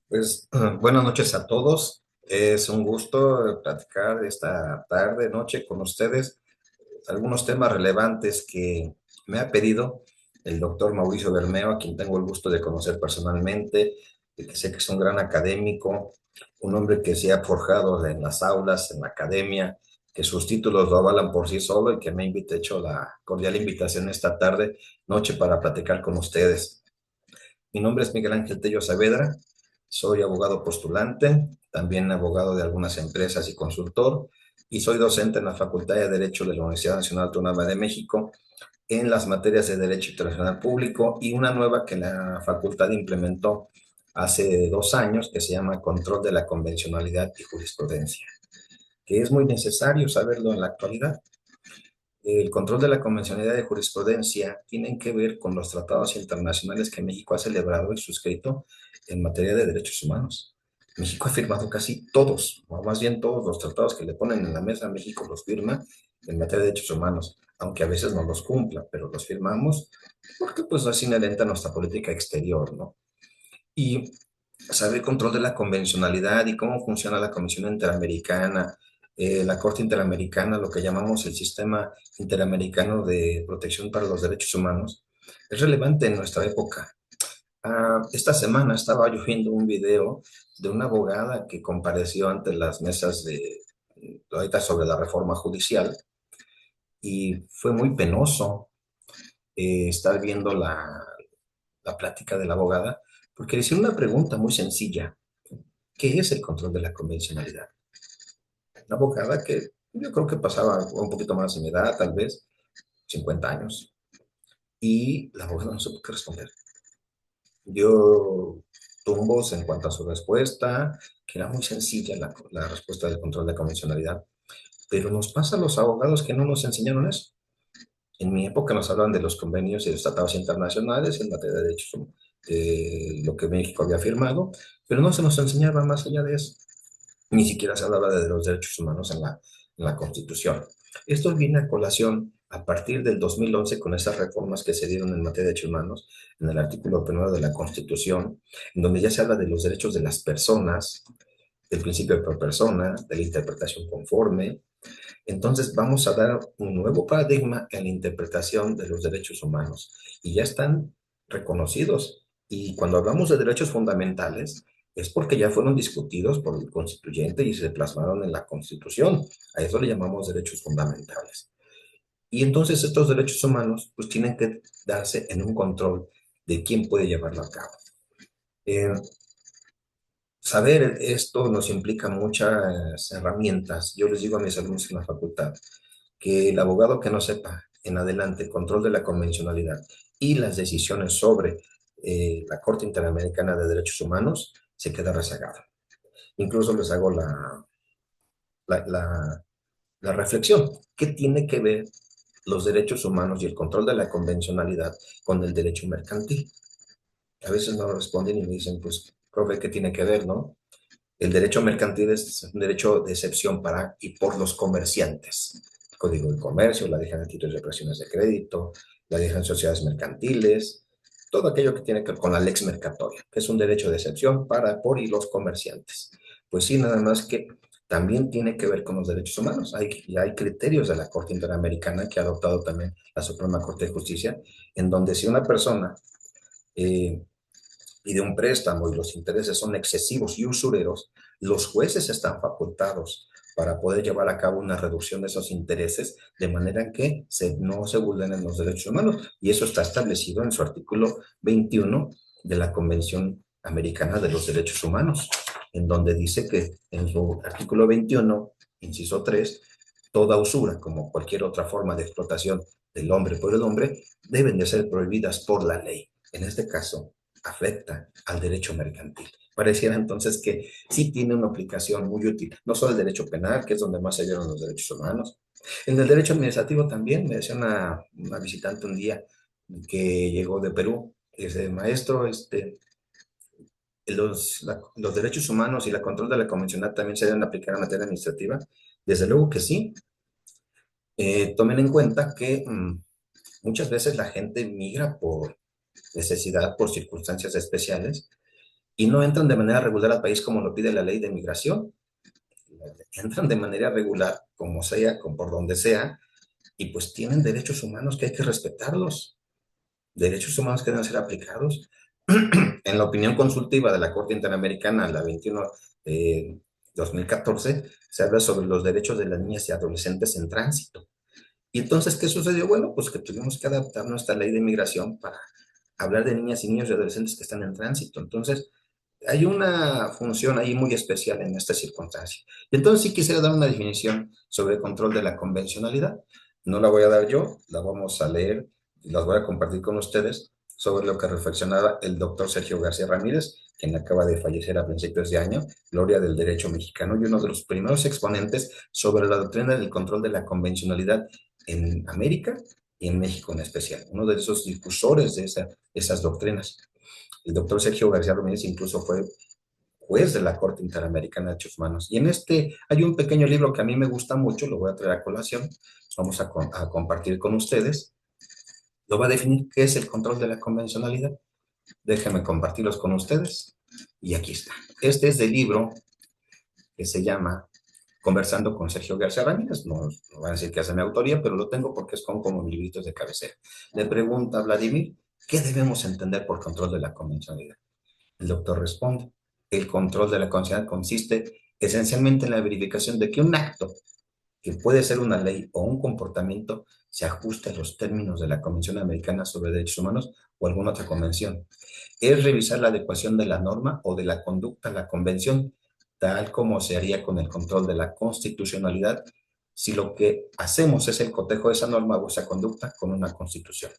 Pues buenas noches a todos. Es un gusto platicar esta tarde, noche con ustedes algunos temas relevantes que me ha pedido el doctor Mauricio Bermeo, a quien tengo el gusto de conocer personalmente, y que sé que es un gran académico, un hombre que se ha forjado en las aulas, en la academia, que sus títulos lo avalan por sí solo y que me ha hecho la cordial invitación esta tarde, noche, para platicar con ustedes. Mi nombre es Miguel Ángel Tello Saavedra, soy abogado postulante, también abogado de algunas empresas y consultor, y soy docente en la Facultad de Derecho de la Universidad Nacional Autónoma de México en las materias de Derecho Internacional Público y una nueva que la facultad implementó hace 2 años que se llama Control de la Convencionalidad y Jurisprudencia, que es muy necesario saberlo en la actualidad. El control de la convencionalidad de jurisprudencia tienen que ver con los tratados internacionales que México ha celebrado y suscrito en materia de derechos humanos. México ha firmado casi todos, o más bien todos los tratados que le ponen en la mesa, México los firma en materia de derechos humanos, aunque a veces no los cumpla, pero los firmamos porque pues es inherente a nuestra política exterior, ¿no? Y saber control de la convencionalidad y cómo funciona la Comisión Interamericana, la Corte Interamericana, lo que llamamos el Sistema Interamericano de Protección para los Derechos Humanos, es relevante en nuestra época. Esta semana estaba yo viendo un video de una abogada que compareció ante las mesas de ahorita sobre la reforma judicial y fue muy penoso estar viendo la plática de la abogada porque le hicieron una pregunta muy sencilla. ¿Qué es el control de la convencionalidad? Una abogada que yo creo que pasaba un poquito más de mi edad, tal vez 50 años, y la abogada no supo qué responder. Dio tumbos en cuanto a su respuesta, que era muy sencilla la respuesta del control de convencionalidad, pero nos pasa a los abogados que no nos enseñaron eso. En mi época nos hablaban de los convenios y los tratados internacionales en materia de derechos humanos, lo que México había firmado, pero no se nos enseñaba más allá de eso. Ni siquiera se hablaba de los derechos humanos en la Constitución. Esto viene a colación a partir del 2011 con esas reformas que se dieron en materia de derechos humanos, en el artículo primero de la Constitución, en donde ya se habla de los derechos de las personas, del principio de pro persona, de la interpretación conforme. Entonces vamos a dar un nuevo paradigma en la interpretación de los derechos humanos y ya están reconocidos. Y cuando hablamos de derechos fundamentales, es porque ya fueron discutidos por el constituyente y se plasmaron en la Constitución. A eso le llamamos derechos fundamentales. Y entonces estos derechos humanos pues tienen que darse en un control de quién puede llevarlo a cabo. Eh, Saber esto nos implica muchas herramientas. Yo les digo a mis alumnos en la facultad que el abogado que no sepa en adelante el control de la convencionalidad y las decisiones sobre la Corte Interamericana de Derechos Humanos se queda rezagado. Incluso les hago la, la, la reflexión. ¿Qué tiene que ver los derechos humanos y el control de la convencionalidad con el derecho mercantil? A veces no responden y me dicen, pues, profe, ¿qué tiene que ver, no? El derecho mercantil es un derecho de excepción para y por los comerciantes. El Código de Comercio, la ley de títulos de operaciones de crédito, la ley de sociedades mercantiles, todo aquello que tiene que ver con la lex mercatoria, que es un derecho de excepción para, por y los comerciantes. Pues sí, nada más que también tiene que ver con los derechos humanos. Hay criterios de la Corte Interamericana que ha adoptado también la Suprema Corte de Justicia, en donde si una persona eh, pide un préstamo y los intereses son excesivos y usureros, los jueces están facultados para poder llevar a cabo una reducción de esos intereses de manera que no se vulneren los derechos humanos. Y eso está establecido en su artículo 21 de la Convención Americana de los Derechos Humanos, en donde dice que en su artículo 21, inciso 3, toda usura, como cualquier otra forma de explotación del hombre por el hombre, deben de ser prohibidas por la ley. En este caso, afecta al derecho mercantil. Pareciera entonces que sí tiene una aplicación muy útil, no solo el derecho penal, que es donde más se dieron los derechos humanos. En el derecho administrativo también, me decía una visitante un día que llegó de Perú, dice, maestro, los derechos humanos y la control de la convencional también se deben aplicar en materia administrativa. Desde luego que sí. Tomen en cuenta que muchas veces la gente migra por necesidad, por circunstancias especiales, y no entran de manera regular al país como lo pide la ley de migración, entran de manera regular, como sea, por donde sea, y pues tienen derechos humanos que hay que respetarlos, derechos humanos que deben ser aplicados. En la opinión consultiva de la Corte Interamericana, la 21 de 2014, se habla sobre los derechos de las niñas y adolescentes en tránsito. Y entonces, ¿qué sucedió? Bueno, pues que tuvimos que adaptar nuestra ley de migración para hablar de niñas y niños y adolescentes que están en tránsito. Entonces, hay una función ahí muy especial en esta circunstancia. Y entonces sí quisiera dar una definición sobre el control de la convencionalidad. No la voy a dar yo, la vamos a leer y las voy a compartir con ustedes sobre lo que reflexionaba el doctor Sergio García Ramírez, quien acaba de fallecer a principios de año, gloria del derecho mexicano y uno de los primeros exponentes sobre la doctrina del control de la convencionalidad en América y en México en especial, uno de esos difusores de esas doctrinas. El doctor Sergio García Ramírez incluso fue juez de la Corte Interamericana de Derechos Humanos. Y en este hay un pequeño libro que a mí me gusta mucho, lo voy a traer a colación, vamos a compartir con ustedes. Lo va a definir qué es el control de la convencionalidad. Déjenme compartirlos con ustedes. Y aquí está. Este es del libro que se llama Conversando con Sergio García Ramírez. No van a decir que hace mi autoría, pero lo tengo porque es como mis libritos de cabecera. Le pregunta a Vladimir, ¿qué debemos entender por control de la convencionalidad? El doctor responde, el control de la conciencia consiste esencialmente en la verificación de que un acto, que puede ser una ley o un comportamiento, se ajuste a los términos de la Convención Americana sobre Derechos Humanos o alguna otra convención. Es revisar la adecuación de la norma o de la conducta a la convención, tal como se haría con el control de la constitucionalidad, si lo que hacemos es el cotejo de esa norma o esa conducta con una constitución.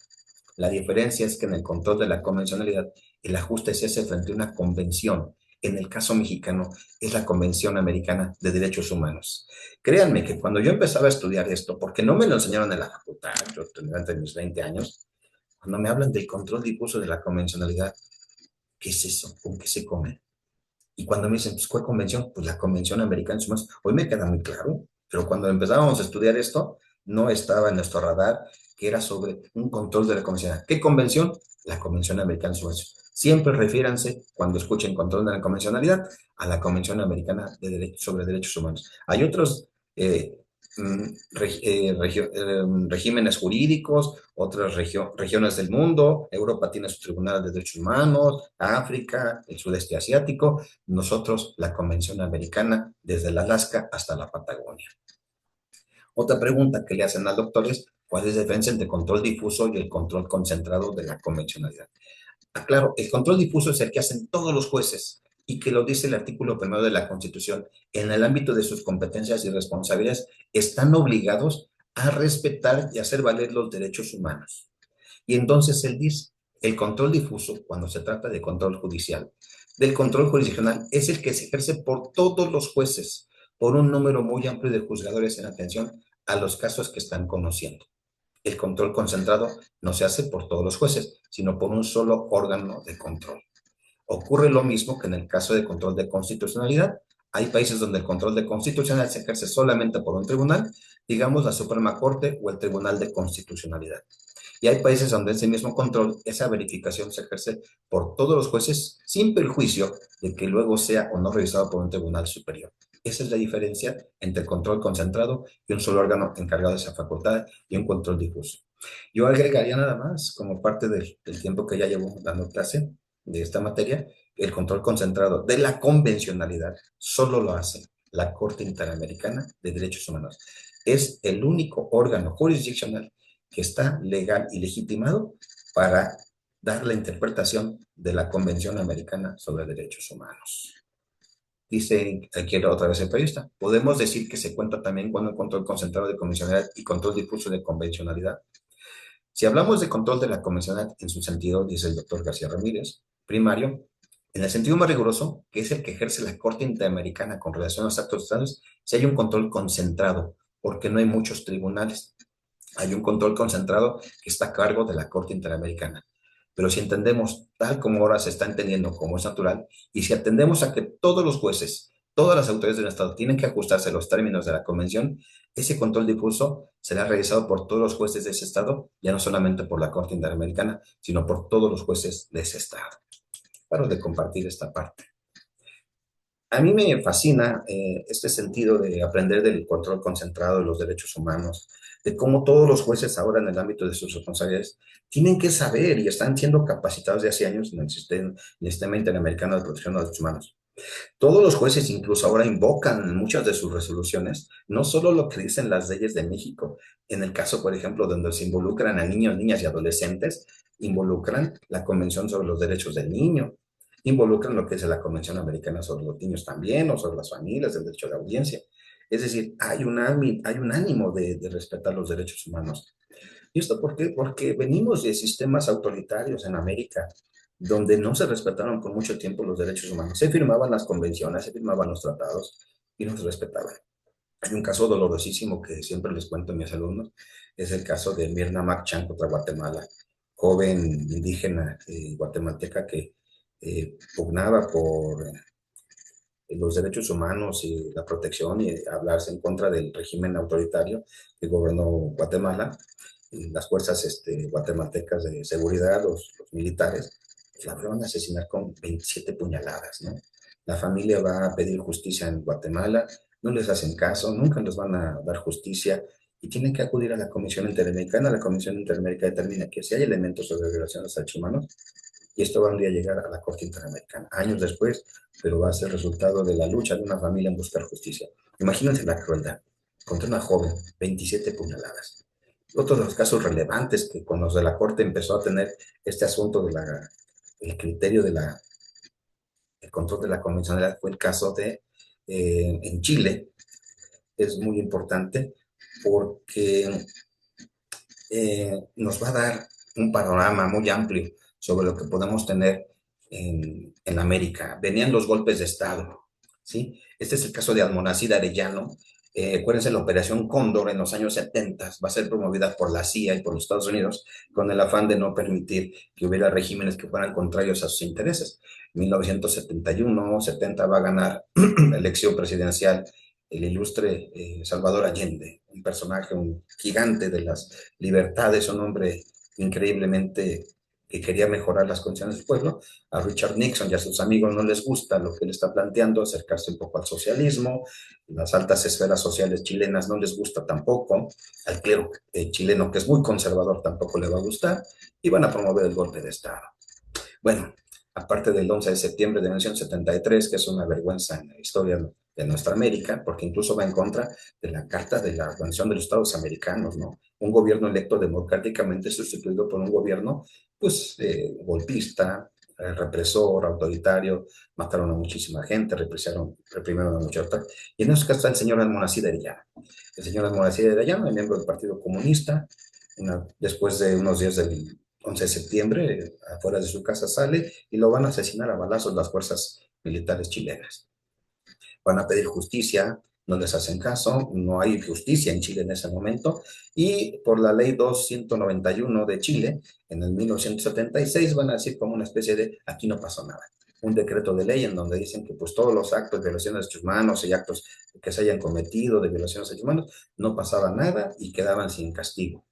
La diferencia es que en el control de la convencionalidad, el ajuste se hace frente a una convención. En el caso mexicano, es la Convención Americana de Derechos Humanos. Créanme que cuando yo empezaba a estudiar esto, porque no me lo enseñaron en la facultad, yo tenía entre mis 20 años, cuando me hablan del control difuso de la convencionalidad, ¿qué es eso? ¿Con qué se come? Y cuando me dicen, pues, ¿cuál convención? Pues la Convención Americana de Derechos Humanos. Hoy me queda muy claro, pero cuando empezábamos a estudiar esto, no estaba en nuestro radar que era sobre un control de la convención. ¿Qué convención? La Convención Americana de Derechos Humanos. Siempre refiéranse, cuando escuchen control de la convencionalidad, a la Convención Americana sobre Derechos Humanos. Hay otros regímenes jurídicos, otras regiones del mundo. Europa tiene su Tribunal de Derechos Humanos, África, el sudeste asiático. Nosotros, la Convención Americana, desde el Alaska hasta la Patagonia. Otra pregunta que le hacen al doctor es, ¿cuál es la diferencia entre control difuso y el control concentrado de la convencionalidad? Claro, el control difuso es el que hacen todos los jueces y que lo dice el artículo primero de la Constitución. En el ámbito de sus competencias y responsabilidades, están obligados a respetar y hacer valer los derechos humanos. Y entonces él dice, el control difuso, cuando se trata de control judicial, del control jurisdiccional, es el que se ejerce por todos los jueces, por un número muy amplio de juzgadores en atención a los casos que están conociendo. El control concentrado no se hace por todos los jueces, sino por un solo órgano de control. Ocurre lo mismo que en el caso de control de constitucionalidad. Hay países donde el control de constitucionalidad se ejerce solamente por un tribunal, digamos la Suprema Corte o el Tribunal de Constitucionalidad. Y hay países donde ese mismo control, esa verificación se ejerce por todos los jueces sin perjuicio de que luego sea o no revisado por un tribunal superior. Esa es la diferencia entre el control concentrado y un solo órgano encargado de esa facultad y un control difuso. Yo agregaría nada más, como parte del tiempo que ya llevo dando clase de esta materia, el control concentrado de la convencionalidad solo lo hace la Corte Interamericana de Derechos Humanos. Es el único órgano jurisdiccional que está legal y legitimado para dar la interpretación de la Convención Americana sobre Derechos Humanos. Dice aquí otra vez el periodista, podemos decir que se cuenta también con un control concentrado de convencionalidad y control difuso de convencionalidad. Si hablamos de control de la convencionalidad en su sentido, dice el doctor García Ramírez, primario, en el sentido más riguroso, que es el que ejerce la Corte Interamericana con relación a los actos estados, si hay un control concentrado, porque no hay muchos tribunales. Hay un control concentrado que está a cargo de la Corte Interamericana. Pero si entendemos, tal como ahora se está entendiendo como es natural, y si atendemos a que todos los jueces, todas las autoridades del Estado tienen que ajustarse a los términos de la Convención, ese control difuso será realizado por todos los jueces de ese Estado, ya no solamente por la Corte Interamericana, sino por todos los jueces de ese Estado. paro de compartir esta parte. A mí me fascina este sentido de aprender del control concentrado de los derechos humanos, de cómo todos los jueces ahora en el ámbito de sus responsabilidades tienen que saber y están siendo capacitados de hace años en el sistema interamericano de protección de los derechos humanos. Todos los jueces incluso ahora invocan en muchas de sus resoluciones, no solo lo que dicen las leyes de México, en el caso, por ejemplo, donde se involucran a niños, niñas y adolescentes, involucran la Convención sobre los Derechos del Niño, involucran lo que es la Convención Americana sobre los Niños también, o sobre las familias, el derecho de audiencia. Es decir, hay un ánimo de respetar los derechos humanos. ¿Y esto por qué? Porque venimos de sistemas autoritarios en América, donde no se respetaron por mucho tiempo los derechos humanos. Se firmaban las convenciones, se firmaban los tratados y no se respetaban. Hay un caso dolorosísimo que siempre les cuento a mis alumnos, es el caso de Mirna Marchán contra Guatemala, joven indígena guatemalteca que pugnaba por los derechos humanos y la protección y hablarse en contra del régimen autoritario que gobernó Guatemala. Y las fuerzas guatemaltecas de seguridad, los militares, la van a asesinar con 27 puñaladas, ¿no? La familia va a pedir justicia en Guatemala, no les hacen caso, nunca les van a dar justicia y tienen que acudir a la Comisión Interamericana. La Comisión Interamericana determina que si hay elementos sobre violaciones de derechos humanos, y esto va un día a llegar a la Corte Interamericana, años después, pero va a ser resultado de la lucha de una familia en buscar justicia. Imagínense la crueldad contra una joven, 27 puñaladas. Otro de los casos relevantes que con los de la Corte empezó a tener este asunto de el criterio el control de la convencionalidad fue el caso de en Chile. Es muy importante porque nos va a dar un panorama muy amplio sobre lo que podemos tener en América. Venían los golpes de Estado, ¿sí? Este es el caso de Almonacid Arellano. Acuérdense, la Operación Cóndor en los años 70 va a ser promovida por la CIA y por los Estados Unidos con el afán de no permitir que hubiera regímenes que fueran contrarios a sus intereses. En 1971, 70 va a ganar la elección presidencial el ilustre Salvador Allende, un personaje, un gigante de las libertades, un hombre increíblemente que quería mejorar las condiciones del pueblo. A Richard Nixon y a sus amigos no les gusta lo que él está planteando, acercarse un poco al socialismo. Las altas esferas sociales chilenas no les gusta tampoco. Al clero chileno, que es muy conservador, tampoco le va a gustar. Y van a promover el golpe de Estado. Bueno, aparte del 11 de septiembre de 1973, que es una vergüenza en la historia de nuestra América, porque incluso va en contra de la Carta de la Organización de los Estados Americanos, ¿no? Un gobierno electo democráticamente sustituido por un gobierno, pues, golpista, represor, autoritario, mataron a muchísima gente, reprimieron a mucha otra. Y en eso está el señor Almonacid Arellano. El señor Almonacid Arellano, miembro del Partido Comunista, después de unos días del 11 de septiembre, afuera de su casa sale y lo van a asesinar a balazos las fuerzas militares chilenas. Van a pedir justicia, no les hacen caso, no hay justicia en Chile en ese momento, y por la ley 291 de Chile, en el 1976, van a decir como una especie de aquí no pasó nada. Un decreto de ley en donde dicen que pues todos los actos de violaciones de derechos humanos y actos que se hayan cometido de violaciones de derechos humanos no pasaba nada y quedaban sin castigo.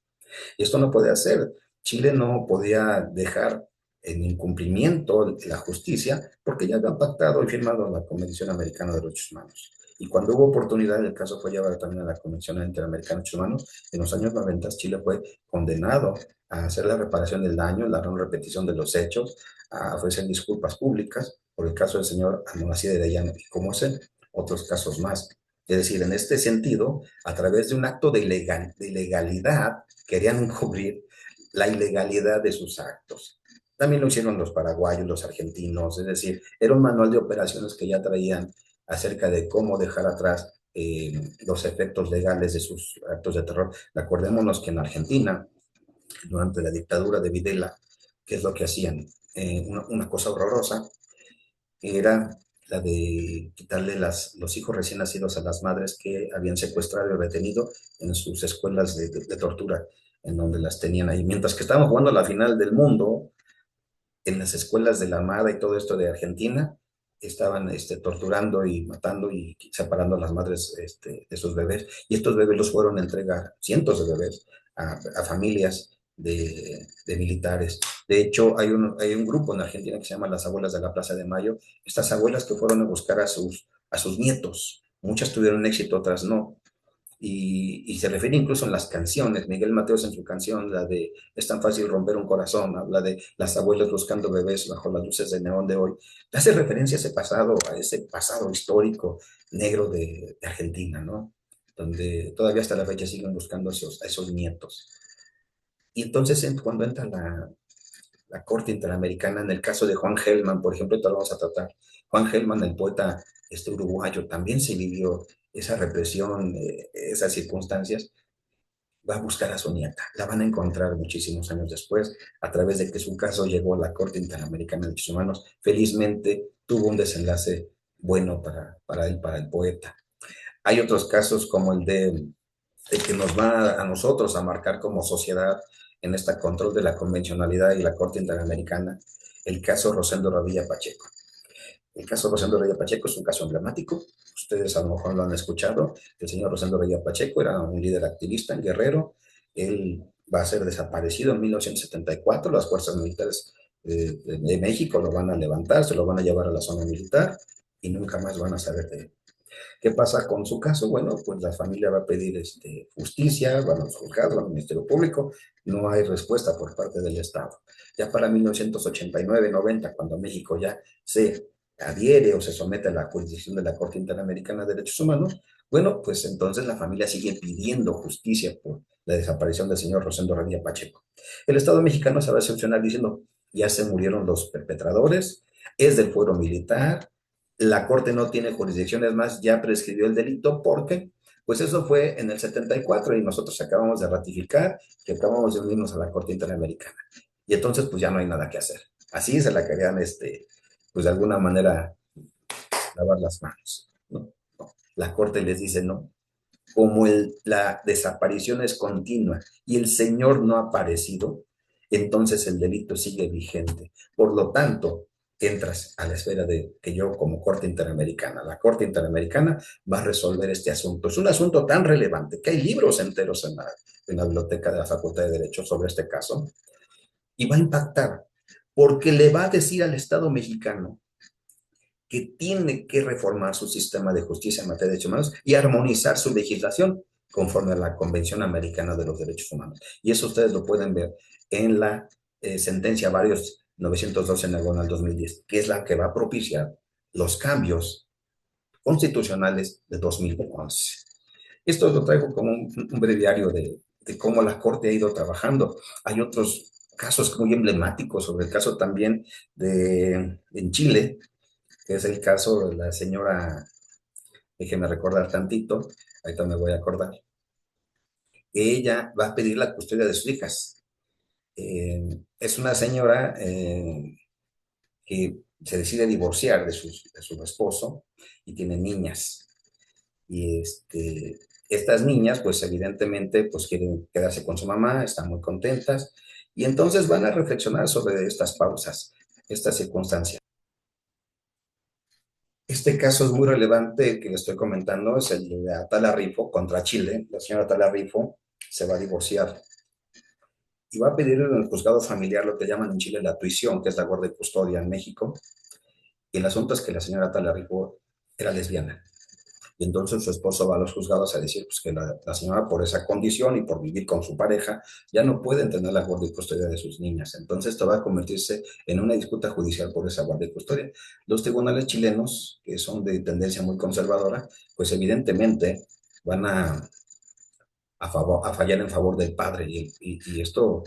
Y esto no puede hacer. Chile no podía dejar en incumplimiento la justicia porque ya había pactado y firmado la Convención Americana de Derechos Humanos. Y cuando hubo oportunidad, el caso fue llevado también a la Convención Interamericana de Derechos Humanos. En los años 90, Chile fue condenado a hacer la reparación del daño, la no repetición de los hechos, a ofrecer disculpas públicas por el caso del señor Almonacid Arellano y como ese, otros casos más. Es decir, en este sentido, a través de un acto de ilegalidad, querían encubrir la ilegalidad de sus actos. También lo hicieron los paraguayos, los argentinos, es decir, era un manual de operaciones que ya traían acerca de cómo dejar atrás los efectos legales de sus actos de terror. Acordémonos que en Argentina, durante la dictadura de Videla, ¿qué es lo que hacían? Una cosa horrorosa era la de quitarle los hijos recién nacidos a las madres que habían secuestrado y retenido en sus escuelas de tortura, en donde las tenían ahí. Mientras que estaban jugando a la final del mundo, en las escuelas de la Armada y todo esto de Argentina, estaban torturando y matando y separando a las madres de sus bebés. Y estos bebés los fueron a entregar, cientos de bebés, a familias de militares. De hecho, hay un grupo en Argentina que se llama las abuelas de la Plaza de Mayo, estas abuelas que fueron a buscar a sus nietos. Muchas tuvieron éxito, otras no. Y se refiere incluso en las canciones. Miguel Mateos en su canción, la de Es tan fácil romper un corazón, habla de las abuelas buscando bebés bajo las luces de neón de hoy. Hace referencia a ese pasado histórico negro de Argentina, ¿no? Donde todavía hasta la fecha siguen buscando a esos nietos. Y entonces cuando entra la Corte Interamericana, en el caso de Juan Gelman, por ejemplo, esto lo vamos a tratar. Juan Gelman, el poeta uruguayo, también se vivió esa represión, esas circunstancias. Va a buscar a su nieta. La van a encontrar muchísimos años después, a través de que su caso llegó a la Corte Interamericana de Derechos Humanos. Felizmente tuvo un desenlace bueno para él, para el poeta. Hay otros casos como el que nos va a nosotros a marcar como sociedad en este control de la convencionalidad y la Corte Interamericana, el caso Rosendo Rodilla Pacheco. El caso Rosendo Rodilla Pacheco es un caso emblemático. Ustedes a lo mejor lo han escuchado. El señor Rosendo Rodilla Pacheco era un líder activista en Guerrero. Él va a ser desaparecido en 1974. Las fuerzas militares de México lo van a levantar, se lo van a llevar a la zona militar y nunca más van a saber de él. ¿Qué pasa con su caso? Bueno, pues la familia va a pedir justicia, van a los juzgados, al Ministerio Público, no hay respuesta por parte del Estado. Ya para 1989-90, cuando México ya se adhiere o se somete a la jurisdicción de la Corte Interamericana de Derechos Humanos, bueno, pues entonces la familia sigue pidiendo justicia por la desaparición del señor Rosendo Radilla Pacheco. El Estado mexicano se va a sancionar diciendo, ya se murieron los perpetradores, es del fuero militar, la Corte no tiene jurisdicciones más, ya prescribió el delito porque, pues eso fue en el 74 y nosotros acabamos de ratificar que acabamos de unirnos a la Corte Interamericana. Y entonces, pues ya no hay nada que hacer. Así se la querían, pues de alguna manera, lavar las manos, ¿no? No. La Corte les dice no. Como la desaparición es continua y el señor no ha aparecido, entonces el delito sigue vigente. Por lo tanto, entras a la esfera de que yo como Corte Interamericana, la Corte Interamericana va a resolver este asunto. Es un asunto tan relevante que hay libros enteros en la biblioteca de la Facultad de Derecho sobre este caso y va a impactar porque le va a decir al Estado mexicano que tiene que reformar su sistema de justicia en materia de derechos humanos y armonizar su legislación conforme a la Convención Americana de los Derechos Humanos. Y eso ustedes lo pueden ver en la sentencia varios 912 diagonal 2010, que es la que va a propiciar los cambios constitucionales de 2011. Esto lo traigo como un breviario de cómo la Corte ha ido trabajando. Hay otros casos muy emblemáticos, sobre el caso también en Chile, que es el caso de la señora, déjeme recordar tantito, ahorita me voy a acordar, ella va a pedir la custodia de sus hijas. Es una señora que se decide divorciar de su esposo y tiene niñas. Y estas niñas, pues evidentemente, pues quieren quedarse con su mamá, están muy contentas, y entonces van a reflexionar sobre estas pausas, estas circunstancias. Este caso es muy relevante, el que le estoy comentando, es el de Atala Rifo contra Chile. La señora Atala Rifo se va a divorciar y va a pedir en el juzgado familiar lo que llaman en Chile la tuición, que es la guardia y custodia en México. Y el asunto es que la señora Atala Rifo era lesbiana. Y entonces su esposo va a los juzgados a decir pues, que la señora por esa condición y por vivir con su pareja ya no pueden tener la guardia y custodia de sus niñas. Entonces esto va a convertirse en una disputa judicial por esa guardia y custodia. Los tribunales chilenos, que son de tendencia muy conservadora, pues evidentemente van a fallar en favor del padre y esto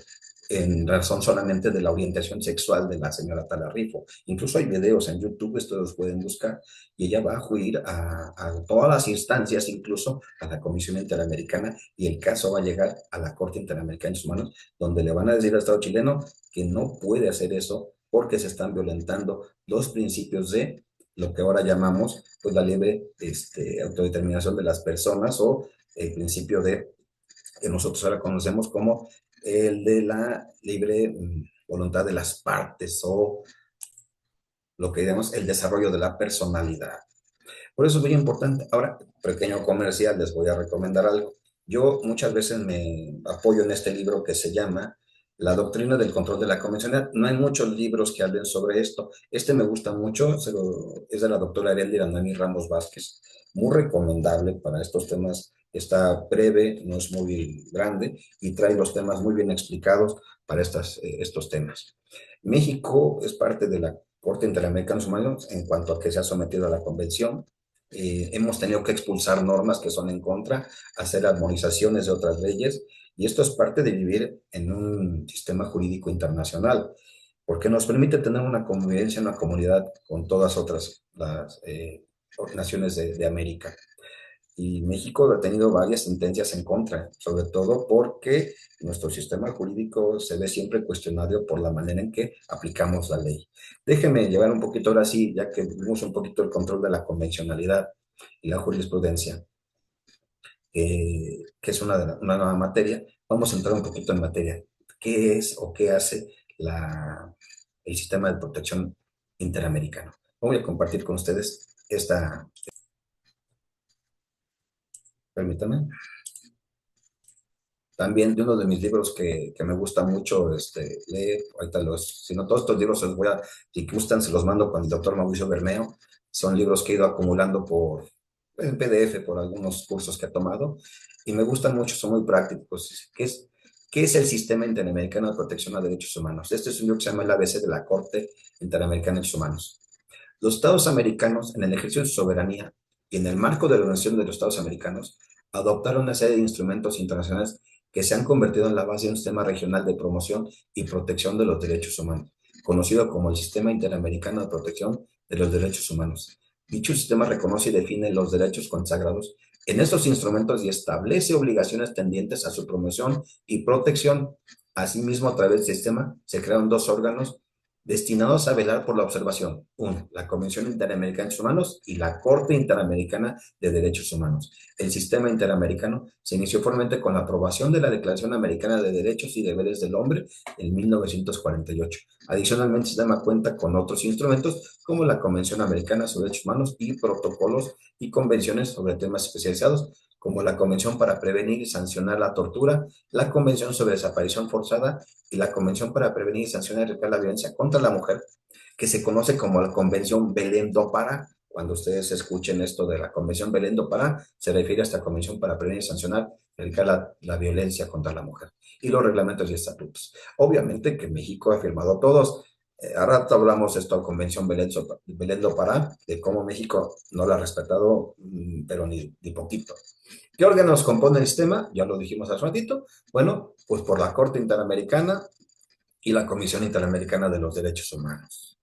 en razón solamente de la orientación sexual de la señora Talarrifo. Incluso hay videos en YouTube, estos los pueden buscar, y ella va a acudir a todas las instancias, incluso a la Comisión Interamericana, y el caso va a llegar a la Corte Interamericana de Derechos Humanos, donde le van a decir al Estado chileno que no puede hacer eso porque se están violentando los principios de lo que ahora llamamos pues la libre autodeterminación de las personas o el principio de que nosotros ahora conocemos como el de la libre voluntad de las partes o lo que llamamos el desarrollo de la personalidad. Por eso es muy importante. Ahora, pequeño comercial, les voy a recomendar algo. Yo muchas veces me apoyo en este libro que se llama La doctrina del control de la convencionalidad. No hay muchos libros que hablen sobre esto. Este me gusta mucho, es de la doctora Ariel Irandami Ramos Vázquez, muy recomendable para estos temas. Está breve, no es muy grande y trae los temas muy bien explicados para estos temas. México es parte de la Corte Interamericana de los Humanos en cuanto a que se ha sometido a la convención. Hemos tenido que expulsar normas que son en contra, hacer armonizaciones de otras leyes, y esto es parte de vivir en un sistema jurídico internacional, porque nos permite tener una convivencia, una comunidad con todas otras las naciones de América. Y México ha tenido varias sentencias en contra, sobre todo porque nuestro sistema jurídico se ve siempre cuestionado por la manera en que aplicamos la ley. Déjenme llevar un poquito ahora sí, ya que vimos un poquito el control de la convencionalidad y la jurisprudencia, que es una nueva materia. Vamos a entrar un poquito en materia. ¿Qué es o qué hace el sistema de protección interamericano? Voy a compartir con ustedes permítanme. También de uno de mis libros que me gusta mucho leer, ahorita si no todos estos libros se los voy a, si gustan, se los mando con el doctor Mauricio Bermeo. Son libros que he ido acumulando en PDF por algunos cursos que he tomado y me gustan mucho, son muy prácticos. ¿Qué es el Sistema Interamericano de Protección a Derechos Humanos? Este es un libro que se llama el ABC de la Corte Interamericana de Derechos Humanos. Los Estados americanos, en el ejercicio de su soberanía y en el marco de la Organización de los Estados Americanos, adoptaron una serie de instrumentos internacionales que se han convertido en la base de un sistema regional de promoción y protección de los derechos humanos, conocido como el Sistema Interamericano de Protección de los Derechos Humanos. Dicho sistema reconoce y define los derechos consagrados en estos instrumentos y establece obligaciones tendientes a su promoción y protección. Asimismo, a través del sistema se crearon dos órganos destinados a velar por la observación. Uno, la Convención Interamericana de Derechos Humanos y la Corte Interamericana de Derechos Humanos. El sistema interamericano se inició formalmente con la aprobación de la Declaración Americana de Derechos y Deberes del Hombre en 1948. Adicionalmente, el sistema cuenta con otros instrumentos como la Convención Americana sobre Derechos Humanos y protocolos y convenciones sobre temas especializados, como la Convención para Prevenir y Sancionar la Tortura, la Convención sobre Desaparición Forzada y la Convención para Prevenir y Sancionar y Erradicar la Violencia contra la Mujer, que se conoce como la Convención Belém do Pará. Cuando ustedes escuchen esto de la Convención Belém do Pará, se refiere a esta Convención para Prevenir y Sancionar y Erradicar la Violencia contra la Mujer y los reglamentos y estatutos. Obviamente que México ha firmado todos. A rato hablamos de esta Convención Belém do Pará, de cómo México no la ha respetado, pero ni poquito. ¿Qué órganos componen el sistema? Ya lo dijimos hace ratito. Bueno, pues por la Corte Interamericana y la Comisión Interamericana de los Derechos Humanos.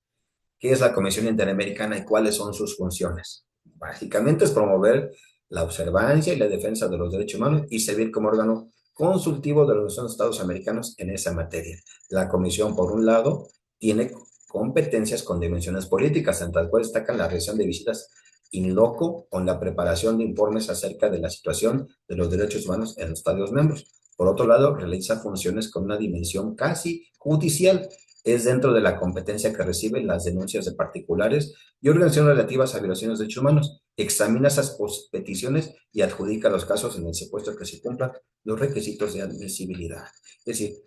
¿Qué es la Comisión Interamericana y cuáles son sus funciones? Básicamente es promover la observancia y la defensa de los derechos humanos y servir como órgano consultivo de los Estados americanos en esa materia. La Comisión, por un lado, tiene competencias con dimensiones políticas, entre las cuales destacan la realización de visitas in loco o la preparación de informes acerca de la situación de los derechos humanos en los Estados miembros. Por otro lado, realiza funciones con una dimensión casi judicial. Es dentro de la competencia que reciben las denuncias de particulares y organizaciones relativas a violaciones de derechos humanos. Examina esas peticiones y adjudica los casos en el supuesto que se cumplan los requisitos de admisibilidad. Es decir,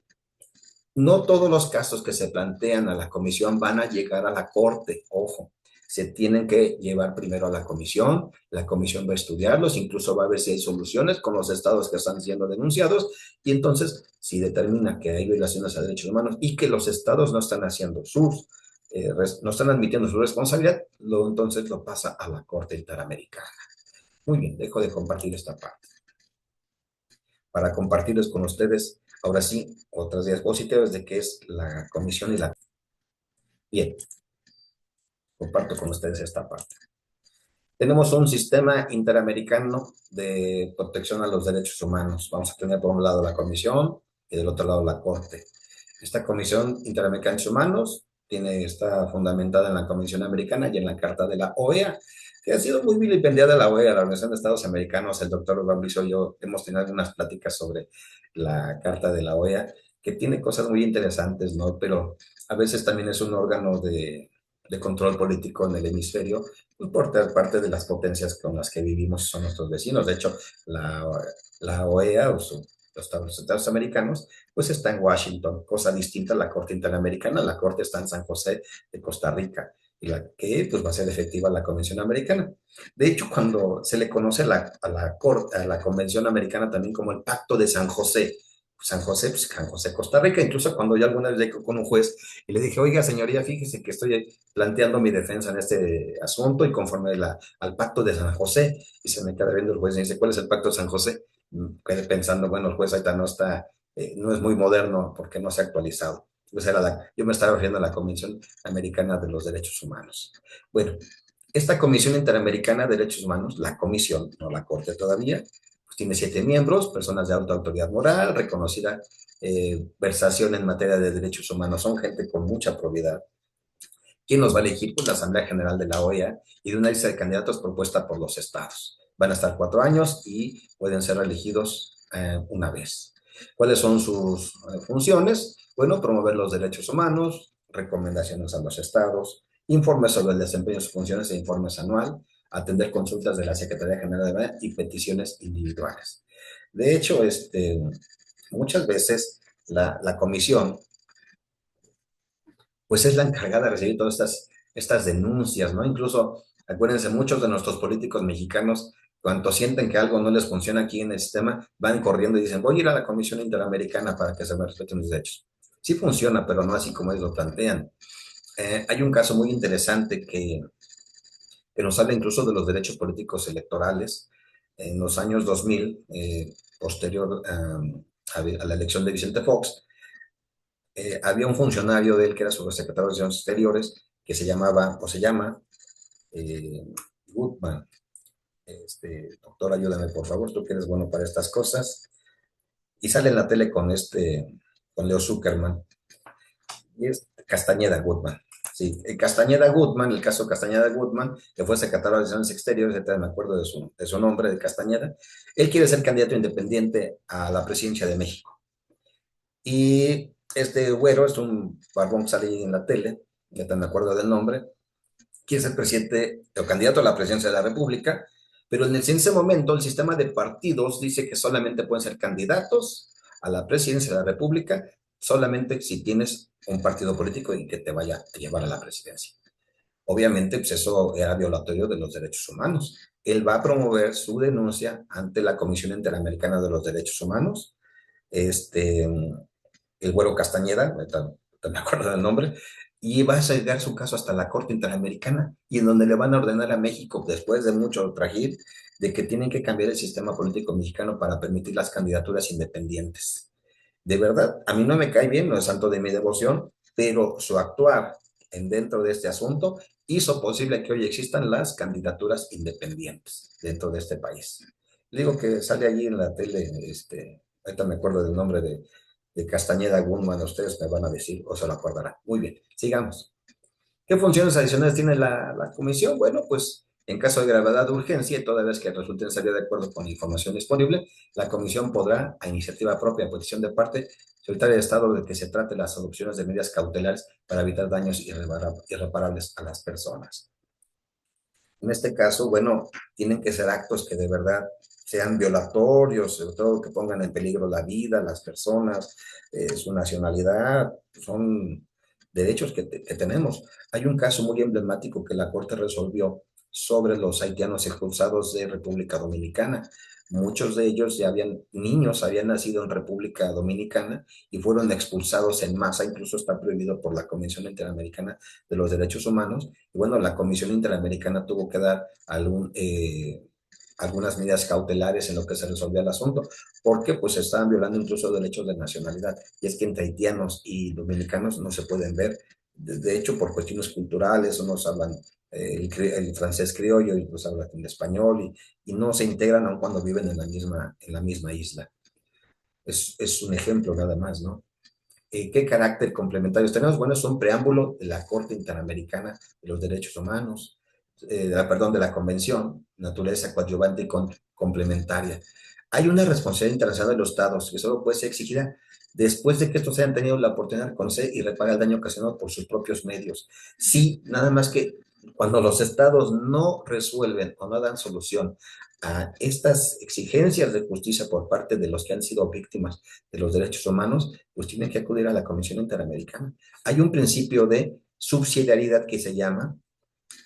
no todos los casos que se plantean a la comisión van a llegar a la corte, ojo. Se tienen que llevar primero a la comisión va a estudiarlos, incluso va a ver si hay soluciones con los estados que están siendo denunciados, y entonces, si determina que hay violaciones a derechos humanos y que los estados no están haciendo no están admitiendo su responsabilidad, entonces lo pasa a la Corte Interamericana. Muy bien, dejo de compartir esta parte para compartirles con ustedes, ahora sí, otras diapositivas de qué es la comisión y la... Bien, comparto con ustedes esta parte. Tenemos un sistema interamericano de protección a los derechos humanos. Vamos a tener por un lado la comisión y del otro lado la corte. Esta comisión interamericana de derechos humanos está fundamentada en la Convención Americana y en la Carta de la OEA, que ha sido muy vilipendiada la OEA, la Organización de Estados Americanos. El doctor Fabricio y yo hemos tenido algunas pláticas sobre la Carta de la OEA, que tiene cosas muy interesantes, ¿no? Pero a veces también es un órgano de control político en el hemisferio, pues por parte de las potencias con las que vivimos, son nuestros vecinos. De hecho, la OEA, los Estados americanos, pues está en Washington, cosa distinta a la Corte Interamericana. La Corte está en San José de Costa Rica, y la que pues va a ser efectiva la Convención Americana. De hecho, cuando se le conoce a la Convención Americana también como el Pacto de San José, pues San José, Costa Rica. Incluso cuando yo alguna vez llegué con un juez y le dije, oiga, señoría, fíjese que estoy planteando mi defensa en este asunto y conforme al Pacto de San José, y se me queda viendo el juez y dice, ¿cuál es el Pacto de San José? Quedé pensando, bueno, el juez ahorita no está, no es muy moderno porque no se ha actualizado. Pues yo me estaba refiriendo a la Convención Americana de los Derechos Humanos. Bueno, esta Comisión Interamericana de Derechos Humanos, la comisión, no la Corte todavía, pues tiene 7 miembros, personas de alta autoridad moral, reconocida versación en materia de derechos humanos, son gente con mucha probidad. ¿Quién los va a elegir? Pues la Asamblea General de la OEA y de una lista de candidatos propuesta por los estados. Van a estar 4 años y pueden ser elegidos una vez. ¿Cuáles son sus funciones? Bueno, promover los derechos humanos, recomendaciones a los estados, informes sobre el desempeño de sus funciones e informes anual, atender consultas de la Secretaría General de la OEA y peticiones individuales. De hecho, muchas veces la comisión pues es la encargada de recibir todas estas denuncias, ¿no? Incluso, acuérdense, muchos de nuestros políticos mexicanos, cuando sienten que algo no les funciona aquí en el sistema, van corriendo y dicen, voy a ir a la Comisión Interamericana para que se me respeten mis derechos. Sí funciona, pero no así como ellos lo plantean. Hay un caso muy interesante que nos habla incluso de los derechos políticos electorales. En los años 2000, posterior a la elección de Vicente Fox, había un funcionario de él que era subsecretario de Relaciones Exteriores, que se llamaba, o se llama, eh, Goodman. Doctor, ayúdame por favor, tú que eres bueno para estas cosas. Y sale en la tele con Leo Zuckerman, y es Castañeda Goodman. Sí, Castañeda Goodman, el caso Castañeda Goodman, que fue secretario de Relaciones Exteriores, me acuerdo de su nombre, de Castañeda. Él quiere ser candidato independiente a la presidencia de México. Y este güero es un barbón que sale ahí en la tele, ya te me acuerdo del nombre, quiere ser presidente o candidato a la presidencia de la República, pero en ese momento el sistema de partidos dice que solamente pueden ser candidatos a la presidencia de la República solamente si tienes un partido político y que te vaya a llevar a la presidencia. Obviamente, pues eso era violatorio de los derechos humanos. Él va a promover su denuncia ante la Comisión Interamericana de los Derechos Humanos. Este, el Güero Castañeda, me acuerdo del nombre, y va a llegar su caso hasta la Corte Interamericana, y en donde le van a ordenar a México, después de mucho trajir, de que tienen que cambiar el sistema político mexicano para permitir las candidaturas independientes. De verdad, a mí no me cae bien, no es santo de mi devoción, pero su actuar dentro de este asunto hizo posible que hoy existan las candidaturas independientes dentro de este país. Digo que sale allí en la tele, ahorita me acuerdo del nombre de Castañeda Gunman, ustedes me van a decir o se lo acordarán. Muy bien, sigamos. ¿Qué funciones adicionales tiene la comisión? Bueno, pues en caso de gravedad de urgencia y toda vez que resulte necesario de acuerdo con la información disponible, la comisión podrá, a iniciativa propia, a petición de parte, solicitar el estado de que se trate las adopciones de medidas cautelares para evitar daños irreparables a las personas. En este caso, bueno, tienen que ser actos que de verdad sean violatorios, sobre todo que pongan en peligro la vida, las personas, su nacionalidad, son derechos que tenemos. Hay un caso muy emblemático que la Corte resolvió sobre los haitianos expulsados de República Dominicana. Muchos de ellos niños habían nacido en República Dominicana y fueron expulsados en masa, incluso está prohibido por la Convención Interamericana de los Derechos Humanos. Y bueno, la Comisión Interamericana tuvo que dar algunas medidas cautelares en lo que se resolvía el asunto, porque pues estaban violando incluso derechos de nacionalidad. Y es que entre haitianos y dominicanos no se pueden ver, de hecho, por cuestiones culturales, unos hablan el francés criollo y otros hablan el español, y no se integran aun cuando viven en la misma isla. Es un ejemplo nada más, ¿no? ¿Qué carácter complementarios tenemos? Bueno, es un preámbulo de la Corte Interamericana de los Derechos Humanos, perdón, de la Convención, naturaleza coadyuvante y complementaria. Hay una responsabilidad internacional de los Estados que solo puede ser exigida después de que estos hayan tenido la oportunidad de reconocer y reparar el daño ocasionado por sus propios medios. Sí, nada más que cuando los Estados no resuelven o no dan solución a estas exigencias de justicia por parte de los que han sido víctimas de los derechos humanos, pues tienen que acudir a la Comisión Interamericana. Hay un principio de subsidiariedad que se llama,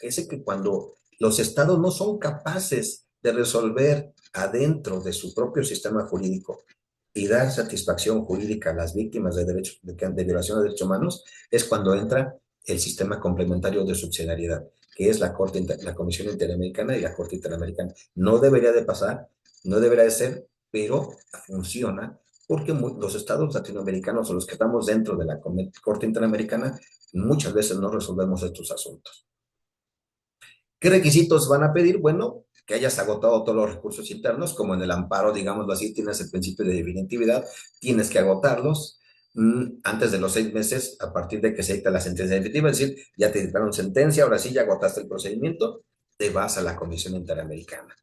ese que cuando los estados no son capaces de resolver adentro de su propio sistema jurídico y dar satisfacción jurídica a las víctimas de, derechos, de violación de derechos humanos, es cuando entra el sistema complementario de subsidiariedad, que es la Comisión Interamericana y la Corte Interamericana. No debería de pasar, no debería de ser, pero funciona porque los estados latinoamericanos o los que estamos dentro de la Corte Interamericana muchas veces no resolvemos estos asuntos. ¿Qué requisitos van a pedir? Bueno, que hayas agotado todos los recursos internos, como en el amparo, digámoslo así, tienes el principio de definitividad, tienes que agotarlos antes de los 6 meses a partir de que se dicta la sentencia definitiva, es decir, ya te dictaron sentencia, ahora sí ya agotaste el procedimiento, te vas a la Comisión Interamericana.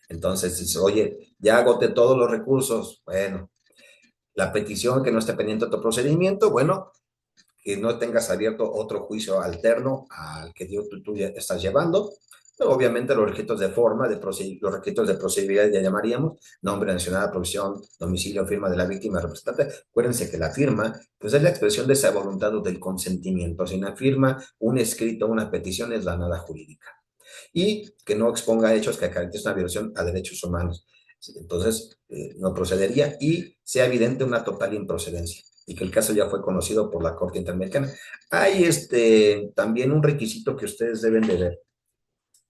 Entonces dices, oye, ya agoté todos los recursos, bueno, la petición que no esté pendiente de otro procedimiento, bueno, que no tengas abierto otro juicio alterno al que tú ya estás llevando. Pero obviamente los requisitos de forma, los requisitos de procedibilidad ya llamaríamos, nombre, nacionalidad, profesión, domicilio, firma de la víctima, representante. Acuérdense que la firma, pues es la expresión de esa voluntad o del consentimiento. Si una firma, un escrito, una petición es la nada jurídica. Y que no exponga hechos que caracterizan una violación a derechos humanos. Entonces, no procedería y sea evidente una total improcedencia y que el caso ya fue conocido por la Corte Interamericana. Hay también un requisito que ustedes deben de ver.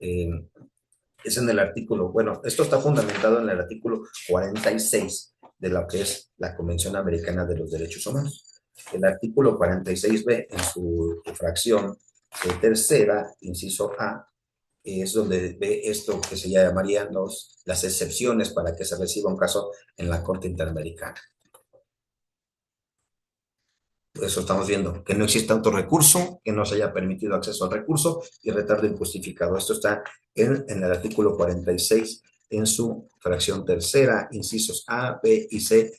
Eh, es en el artículo, bueno, esto está fundamentado en el artículo 46 de lo que es la Convención Americana de los Derechos Humanos. El artículo 46b, en su fracción tercera, inciso A, es donde ve esto que se llamarían las excepciones para que se reciba un caso en la Corte Interamericana. Eso estamos viendo, que no exista otro recurso, que no se haya permitido acceso al recurso y retardo injustificado. Esto está en el artículo 46, en su fracción tercera, incisos A, B y C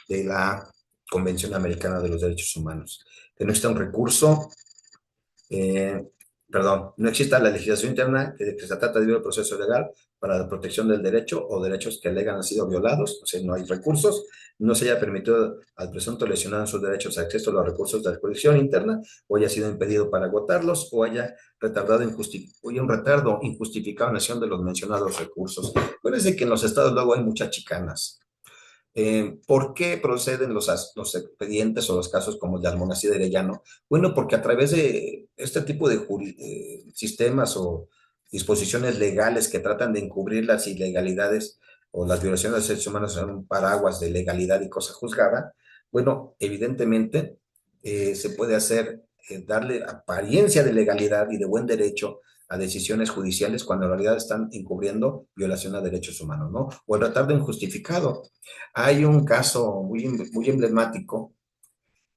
de la Convención Americana de los Derechos Humanos. Que no exista un recurso, eh, perdón, no exista la legislación interna que se trata de un proceso legal para la protección del derecho o derechos que alegan han sido violados, o sea, no hay recursos, no se haya permitido al presunto lesionado en sus derechos acceso a los recursos de la jurisdicción interna, o haya sido impedido para agotarlos, o haya un retardo injustificado en la acción de los mencionados recursos. Parece que en los estados luego hay muchas chicanas. ¿Por qué proceden los expedientes o los casos como el de Almonacid de Arellano? Bueno, porque a través de este tipo de sistemas o disposiciones legales que tratan de encubrir las ilegalidades o las violaciones de derechos humanos en un paraguas de legalidad y cosa juzgada, bueno, evidentemente se puede hacer, darle apariencia de legalidad y de buen derecho a decisiones judiciales cuando en realidad están encubriendo violación a derechos humanos, ¿no? O el retardo injustificado. Hay un caso muy emblemático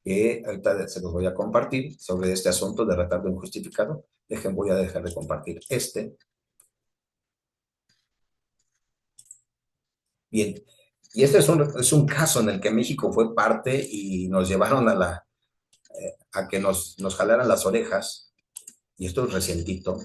que ahorita se los voy a compartir sobre este asunto de retardo injustificado. Voy a dejar de compartir este. Bien, y este es un caso en el que México fue parte y nos llevaron a que nos jalaran las orejas, y esto es recientito.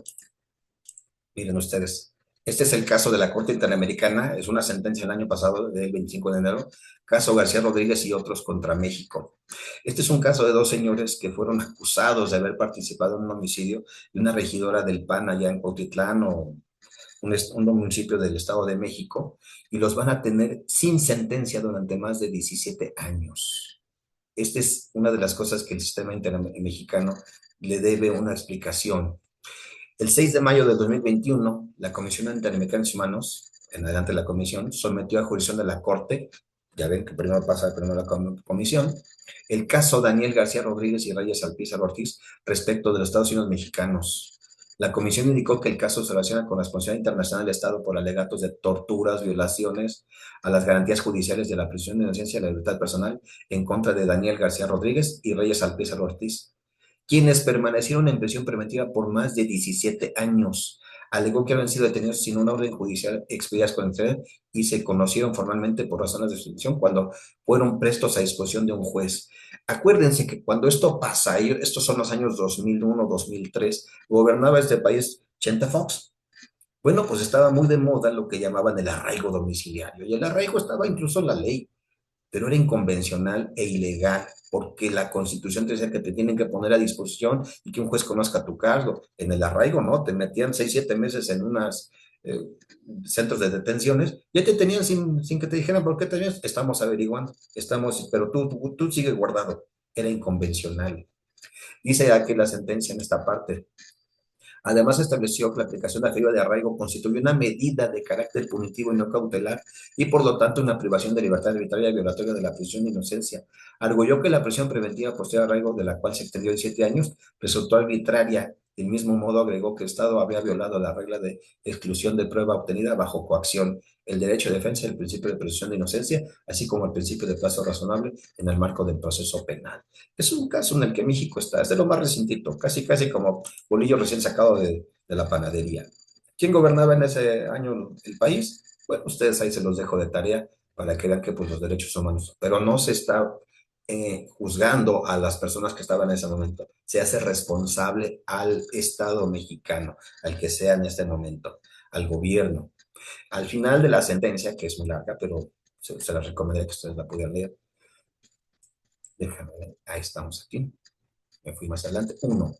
Miren ustedes, este es el caso de la Corte Interamericana, es una sentencia el año pasado, del 25 de enero, caso García Rodríguez y otros contra México. Este es un caso de dos señores que fueron acusados de haber participado en un homicidio de una regidora del PAN allá en Cuautitlán, o un municipio del Estado de México, y los van a tener sin sentencia durante más de 17 años. Esta es una de las cosas que el sistema mexicano le debe una explicación. El 6 de mayo de 2021, la Comisión Interamericana de Derechos Humanos, en adelante la Comisión, sometió a jurisdicción de la Corte, ya ven que primero pasa primero la Comisión, el caso Daniel García Rodríguez y Reyes Alpizar Ortiz respecto de los Estados Unidos mexicanos. La Comisión indicó que el caso se relaciona con la responsabilidad internacional del Estado por alegatos de torturas, violaciones a las garantías judiciales de la presunción de inocencia y la libertad personal en contra de Daniel García Rodríguez y Reyes Alpizar Ortiz, quienes permanecieron en prisión preventiva por más de 17 años. Alegó que habían sido detenidos sin una orden judicial expedidas con el y se conocieron formalmente por razones de su detención cuando fueron prestos a disposición de un juez. Acuérdense que cuando esto pasa, estos son los años 2001, 2003, gobernaba este país Chente Fox. Bueno, pues estaba muy de moda lo que llamaban el arraigo domiciliario, y el arraigo estaba incluso en la ley, pero era inconvencional e ilegal, porque la Constitución te decía que te tienen que poner a disposición y que un juez conozca tu caso. En el arraigo, ¿no? Te metían 6, 7 meses en unas eh, centros de detenciones, ya te tenían sin que te dijeran por qué tenías, estamos averiguando, pero tú sigues guardado. Era inconvencional. Dice aquí la sentencia en esta parte. Además, estableció que la aplicación de la figura de arraigo constituye una medida de carácter punitivo y no cautelar y, por lo tanto, una privación de libertad arbitraria violatoria de la presunción de inocencia. Arguyó que la prisión preventiva posterior al arraigo, de la cual se extendió de 7 años, resultó arbitraria. Del mismo modo, agregó que el Estado había violado la regla de exclusión de prueba obtenida bajo coacción, el derecho de defensa y el principio de presunción de inocencia, así como el principio de plazo razonable en el marco del proceso penal. Es un caso en el que México está, es de lo más recientito, casi, casi como bolillo recién sacado de la panadería. ¿Quién gobernaba en ese año el país? Bueno, ustedes ahí se los dejo de tarea para que vean que pues, los derechos humanos, pero no se está juzgando a las personas que estaban en ese momento, se hace responsable al Estado mexicano, al que sea en este momento, al gobierno. Al final de la sentencia, que es muy larga, pero se la recomendaría que ustedes la pudieran leer. Déjame ver, ahí estamos aquí, me fui más adelante. Uno,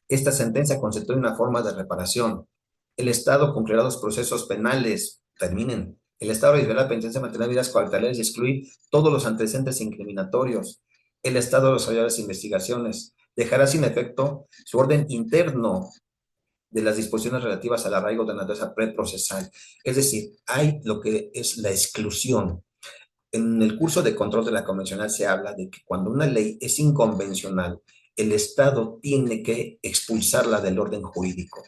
esta sentencia constituye una forma de reparación. El Estado concluirá los procesos penales. Terminen. El Estado realizará la penitencia, mantener medidas cautelares y excluir todos los antecedentes incriminatorios. El Estado desarrollará las investigaciones. Dejará sin efecto su orden interno de las disposiciones relativas al arraigo de naturaleza preprocesal. Es decir, hay lo que es la exclusión. En el curso de control de la convencional se habla de que cuando una ley es inconvencional, el Estado tiene que expulsarla del orden jurídico.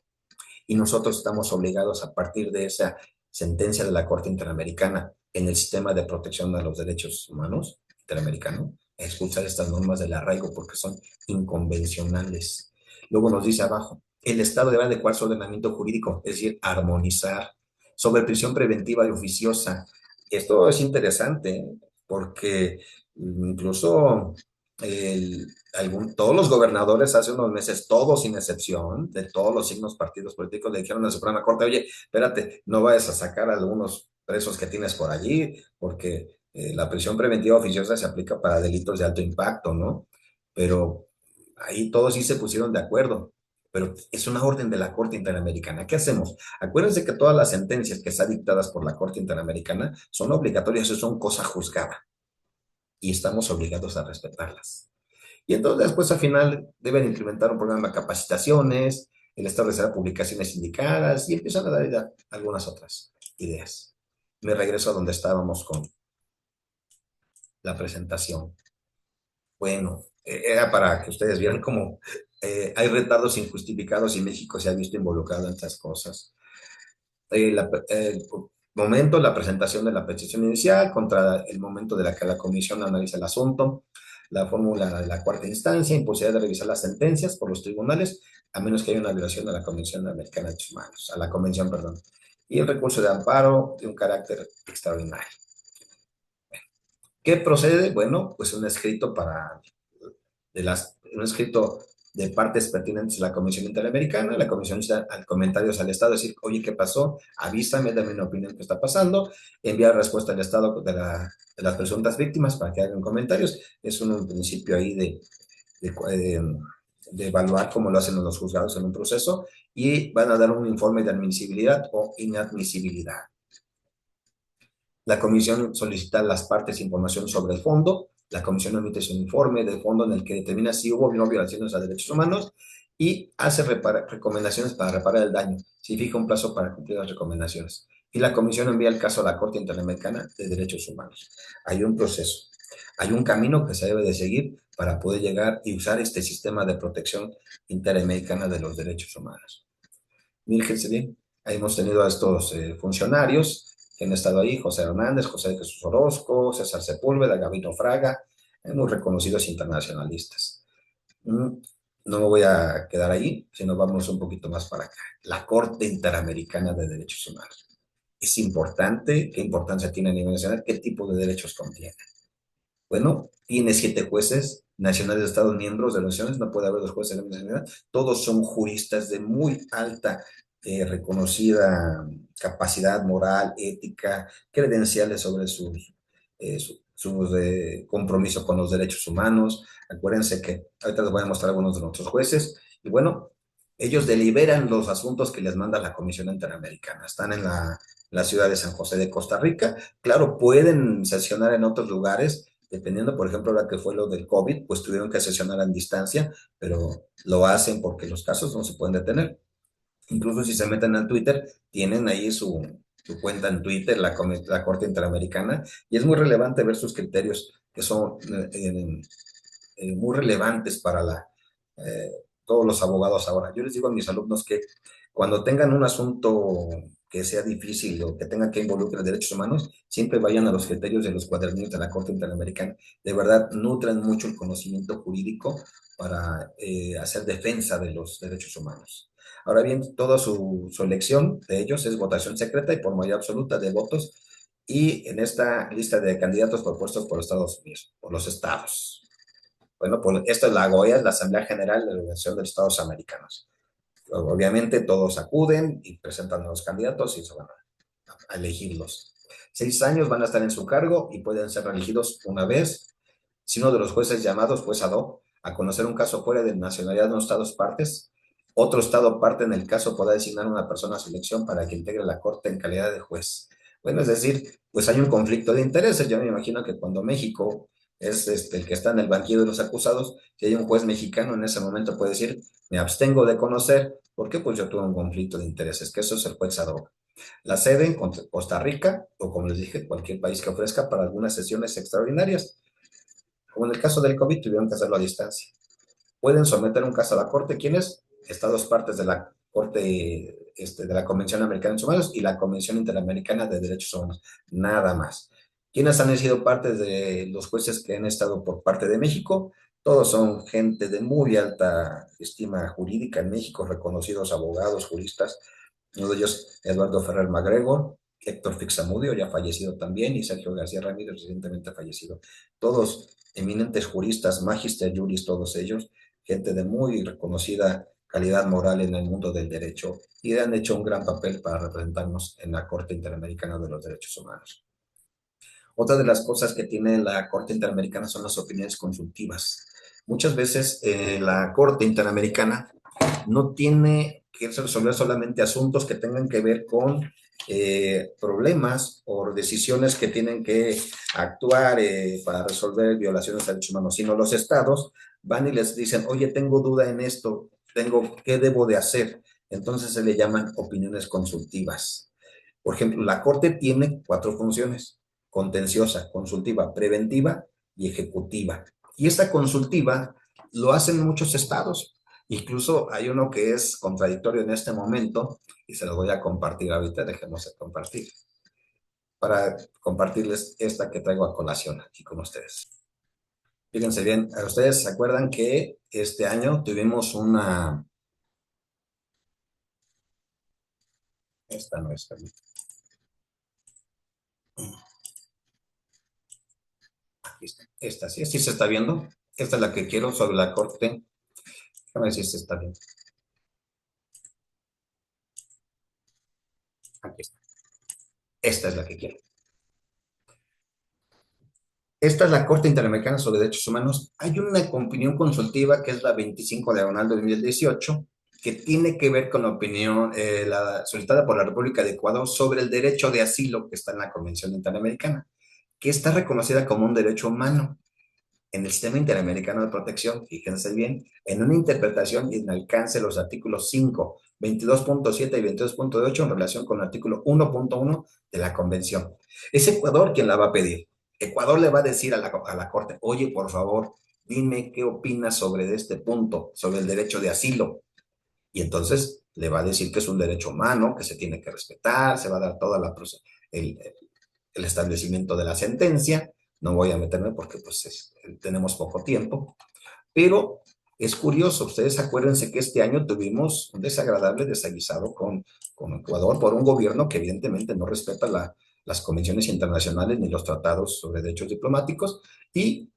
Y nosotros estamos obligados, a partir de esa sentencia de la Corte Interamericana en el sistema de protección de los derechos humanos interamericano, a expulsar estas normas del arraigo porque son inconvencionales. Luego nos dice abajo, el Estado debe adecuar su ordenamiento jurídico, es decir, armonizar sobre prisión preventiva y oficiosa. Esto es interesante porque incluso todos los gobernadores hace unos meses, todos sin excepción, de todos los signos partidos políticos, le dijeron a la Suprema Corte, oye, espérate, no vayas a sacar a algunos presos que tienes por allí, porque la prisión preventiva oficiosa se aplica para delitos de alto impacto, ¿no? Pero ahí todos sí se pusieron de acuerdo. Pero es una orden de la Corte Interamericana. ¿Qué hacemos? Acuérdense que todas las sentencias que están dictadas por la Corte Interamericana son obligatorias, son cosa juzgada y estamos obligados a respetarlas. Y entonces, después, al final, deben implementar un programa de capacitaciones, el establecer publicaciones indicadas y empiezan a dar algunas otras ideas. Me regreso a donde estábamos con la presentación. Bueno, era para que ustedes vieran cómo hay retardos injustificados y México se ha visto involucrado en estas cosas. El momento, la presentación de la petición inicial contra el momento de la que la comisión analiza el asunto, la fórmula de la cuarta instancia, imposibilidad de revisar las sentencias por los tribunales, a menos que haya una violación a la Convención Americana de Derechos Humanos, a la Convención, perdón, y el recurso de amparo de un carácter extraordinario. ¿Qué procede? Bueno, pues un escrito un escrito de partes pertinentes a la Comisión Interamericana. La Comisión está al comentarios al Estado, decir, oye, ¿qué pasó? Avísame, dame una opinión qué está pasando. Enviar respuesta al Estado de las presuntas víctimas para que hagan comentarios. Es un principio ahí de, de evaluar cómo lo hacen los juzgados en un proceso y van a dar un informe de admisibilidad o inadmisibilidad. La comisión solicita a las partes información sobre el fondo. La comisión emite su informe del fondo en el que determina si hubo o no violaciones a derechos humanos y hace recomendaciones para reparar el daño. Si fija un plazo para cumplir las recomendaciones. Y la comisión envía el caso a la Corte Interamericana de Derechos Humanos. Hay un proceso, hay un camino que se debe de seguir para poder llegar y usar este sistema de protección interamericana de los derechos humanos. Fíjense bien, ahí hemos tenido a estos funcionarios que han estado ahí, José Hernández, José Jesús Orozco, César Sepúlveda, Gabino Fraga, muy reconocidos internacionalistas. No me voy a quedar ahí, sino vamos un poquito más para acá. La Corte Interamericana de Derechos Humanos. Es importante, ¿qué importancia tiene a nivel nacional? ¿Qué tipo de derechos contiene? Bueno, tiene 7 jueces nacionales de Estados miembros de las naciones, no puede haber 2 jueces de la nacionalidad, todos son juristas de muy alta reconocida capacidad moral, ética, credenciales sobre su compromiso con los derechos humanos. Acuérdense que ahorita les voy a mostrar algunos de nuestros jueces. Y bueno, ellos deliberan los asuntos que les manda la Comisión Interamericana. Están en la ciudad de San José de Costa Rica. Claro, pueden sesionar en otros lugares, dependiendo, por ejemplo, la que fue lo del COVID, pues tuvieron que sesionar en distancia, pero lo hacen porque los casos no se pueden detener. Incluso si se meten en Twitter, tienen ahí su cuenta en Twitter, la Corte Interamericana, y es muy relevante ver sus criterios, que son muy relevantes para eh, todos los abogados ahora. Yo les digo a mis alumnos que cuando tengan un asunto que sea difícil o que tengan que involucrar derechos humanos, siempre vayan a los criterios de los cuadernillos de la Corte Interamericana. De verdad, nutren mucho el conocimiento jurídico para hacer defensa de los derechos humanos. Ahora bien, toda su elección de ellos es votación secreta y por mayoría absoluta de votos, y en esta lista de candidatos propuestos por Estados Unidos, por los estados. Bueno, pues esto es la AGOIA, es la Asamblea General de la Organización de los Estados Americanos. Obviamente todos acuden y presentan a los candidatos y se van a elegirlos. 6 años van a estar en su cargo y pueden ser elegidos una vez. Si uno de los jueces llamados, juez ad hoc, a conocer un caso fuera de nacionalidad de unos estados partes, otro estado parte en el caso podrá designar a una persona a su elección para que integre la corte en calidad de juez. Bueno, es decir, pues hay un conflicto de intereses. Yo me imagino que cuando México es el que está en el banquillo de los acusados, si hay un juez mexicano en ese momento puede decir, me abstengo de conocer, porque pues yo tuve un conflicto de intereses, que eso es el juez ad hoc. La sede en Costa Rica, o como les dije, cualquier país que ofrezca para algunas sesiones extraordinarias. Como en el caso del COVID, tuvieron que hacerlo a distancia. Pueden someter un caso a la Corte, ¿quiénes? Estados partes de la Corte, de la Convención Americana de Derechos Humanos y la Convención Interamericana de Derechos Humanos. Nada más. ¿Quiénes han sido parte de los jueces que han estado por parte de México? Todos son gente de muy alta estima jurídica en México, reconocidos abogados, juristas. Uno de ellos, Eduardo Ferrer Magregor, Héctor Fixamudio, ya fallecido también, y Sergio García Ramírez, recientemente fallecido. Todos eminentes juristas, magister juris, todos ellos, gente de muy reconocida calidad moral en el mundo del derecho, y han hecho un gran papel para representarnos en la Corte Interamericana de los Derechos Humanos. Otra de las cosas que tiene la Corte Interamericana son las opiniones consultivas. Muchas veces la Corte Interamericana no tiene que resolver solamente asuntos que tengan que ver con problemas o decisiones que tienen que actuar para resolver violaciones de derechos humanos, sino los estados van y les dicen, oye, tengo duda en esto, ¿qué debo de hacer? Entonces se le llaman opiniones consultivas. Por ejemplo, la Corte tiene 4 funciones: contenciosa, consultiva, preventiva y ejecutiva. Y esta consultiva lo hacen muchos estados. Incluso hay uno que es contradictorio en este momento y se lo voy a compartir ahorita. Dejemos de compartir para compartirles esta que traigo a colación aquí con ustedes. Fíjense bien, ustedes se acuerdan que este año tuvimos esta no es, aquí está, esta sí, sí se está viendo. Esta es la que quiero sobre la Corte. Déjame ver si esta está bien. Aquí está. Esta es la que quiero. Esta es la Corte Interamericana sobre Derechos Humanos. Hay una opinión consultiva que es la 25 diagonal 2018, que tiene que ver con la opinión solicitada por la República de Ecuador sobre el derecho de asilo que está en la Convención Interamericana, que está reconocida como un derecho humano en el sistema interamericano de protección. Fíjense bien, en una interpretación y en alcance de los artículos 5, 22.7 y 22.8 en relación con el artículo 1.1 de la Convención. Es Ecuador quien la va a pedir. Ecuador le va a decir a la Corte, oye, por favor, dime qué opinas sobre este punto, sobre el derecho de asilo. Y entonces le va a decir que es un derecho humano, que se tiene que respetar, se va a dar toda el, el establecimiento de la sentencia. No voy a meterme porque pues tenemos poco tiempo, pero es curioso. Ustedes acuérdense que este año tuvimos un desagradable desaguisado con Ecuador por un gobierno que evidentemente no respeta las convenciones internacionales ni los tratados sobre derechos diplomáticos, y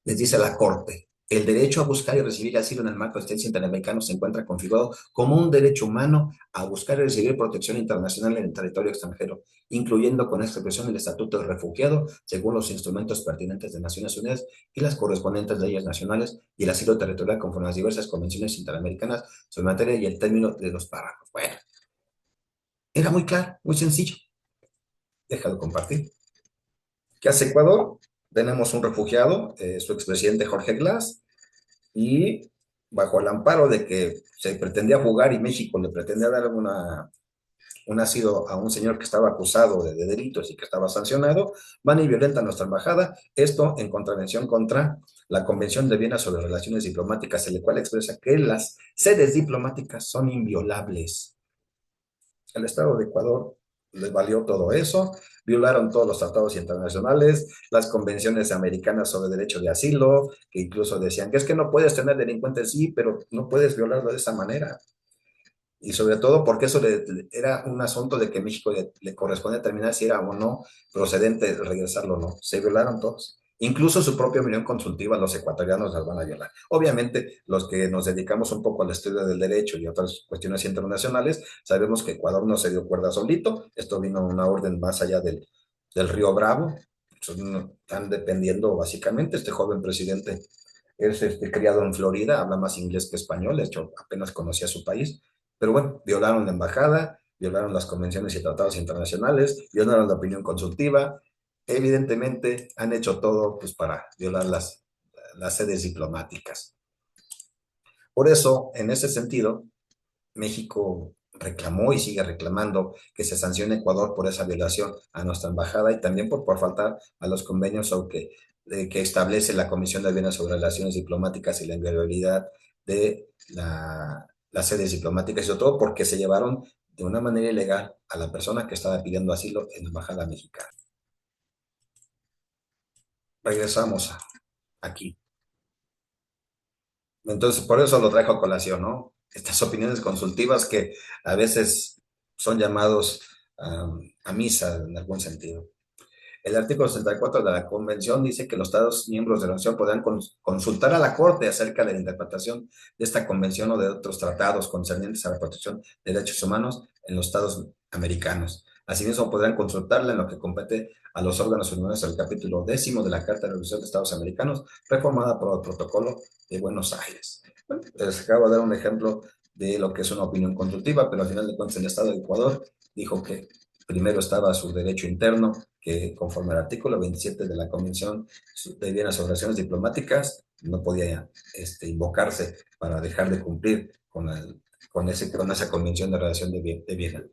les dice a la Corte, El derecho a buscar y recibir asilo en el marco de asistencia interamericano se encuentra configurado como un derecho humano a buscar y recibir protección internacional en el territorio extranjero, incluyendo con esta expresión el estatuto de refugiado, según los instrumentos pertinentes de Naciones Unidas y las correspondientes leyes nacionales, y el asilo territorial conforme a las diversas convenciones interamericanas sobre materia y el término de los párrafos. Bueno, era muy claro, muy sencillo. Déjalo compartir. ¿Qué hace Ecuador? Tenemos un refugiado, su expresidente Jorge Glass, y bajo el amparo de que se pretendía jugar y México le pretendía dar un asilo a un señor que estaba acusado de delitos y que estaba sancionado, van y violentan nuestra embajada, esto en contravención contra la Convención de Viena sobre Relaciones Diplomáticas, en la cual expresa que las sedes diplomáticas son inviolables. El Estado de Ecuador les valió todo eso, violaron todos los tratados internacionales, las convenciones americanas sobre derecho de asilo, que incluso decían que es que no puedes tener delincuentes, sí, pero no puedes violarlo de esa manera. Y sobre todo porque eso era un asunto de que México le corresponde determinar si era o no procedente regresarlo o no. Se violaron todos. Incluso su propia opinión consultiva, los ecuatorianos las van a violar. Obviamente, los que nos dedicamos un poco al estudio del derecho y otras cuestiones internacionales, sabemos que Ecuador no se dio cuerda solito. Esto vino una orden más allá del Río Bravo. Están dependiendo básicamente. Este joven presidente es criado en Florida, habla más inglés que español, de hecho apenas conocía su país, pero bueno, violaron la embajada, violaron las convenciones y tratados internacionales, violaron la opinión consultiva, evidentemente han hecho todo pues, para violar las sedes diplomáticas. Por eso, en ese sentido, México reclamó y sigue reclamando que se sancione a Ecuador por esa violación a nuestra embajada y también por faltar a los convenios que establece la Comisión de Viena sobre Relaciones Diplomáticas y la inviolabilidad de las sedes diplomáticas y sobre todo porque se llevaron de una manera ilegal a la persona que estaba pidiendo asilo en la embajada mexicana. Regresamos aquí. Entonces, por eso lo traigo a colación, ¿no? Estas opiniones consultivas que a veces son llamados a misa en algún sentido. El artículo 64 de la Convención dice que los Estados miembros de la Nación podrán consultar a la Corte acerca de la interpretación de esta Convención o de otros tratados concernientes a la protección de derechos humanos en los Estados americanos. Asimismo, podrán consultarla en lo que compete a los órganos unidos al capítulo 10 de la Carta de Revolución de Estados Americanos, reformada por el Protocolo de Buenos Aires. Bueno, les acabo de dar un ejemplo de lo que es una opinión consultiva, pero al final de cuentas el Estado de Ecuador dijo que primero estaba su derecho interno, que conforme al artículo 27 de la Convención de Viena sobre Relaciones Diplomáticas, no podía invocarse para dejar de cumplir con esa Convención de Relación de Viena.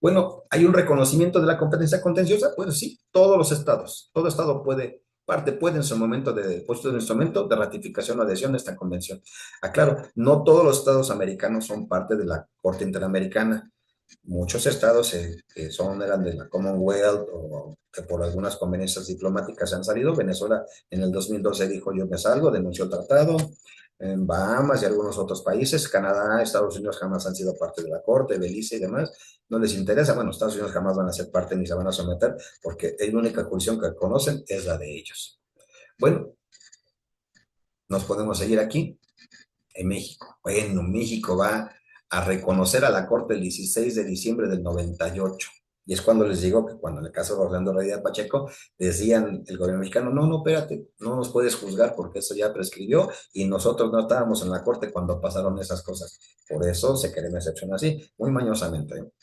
Bueno, ¿hay un reconocimiento de la competencia contenciosa? Pues sí, todos los estados, todo estado puede en su momento puesto en su momento de ratificación o adhesión a esta convención. Aclaro, no todos los estados americanos son parte de la Corte Interamericana. Muchos estados que eran de la Commonwealth o que por algunas conveniencias diplomáticas han salido. Venezuela en el 2012 dijo yo me salgo, denunció el tratado. En Bahamas y algunos otros países, Canadá, Estados Unidos jamás han sido parte de la Corte, Belice y demás, no les interesa. Bueno, Estados Unidos jamás van a ser parte ni se van a someter porque la única jurisdicción que conocen es la de ellos. Bueno, nos podemos seguir aquí en México. Bueno, México va a reconocer a la Corte el 16 de diciembre del 98. Y es cuando les digo que cuando en el caso de Orlando Reyes Pacheco, decían el gobierno mexicano, no, espérate, no nos puedes juzgar porque eso ya prescribió y nosotros no estábamos en la corte cuando pasaron esas cosas. Por eso se crea una excepción así, muy mañosamente.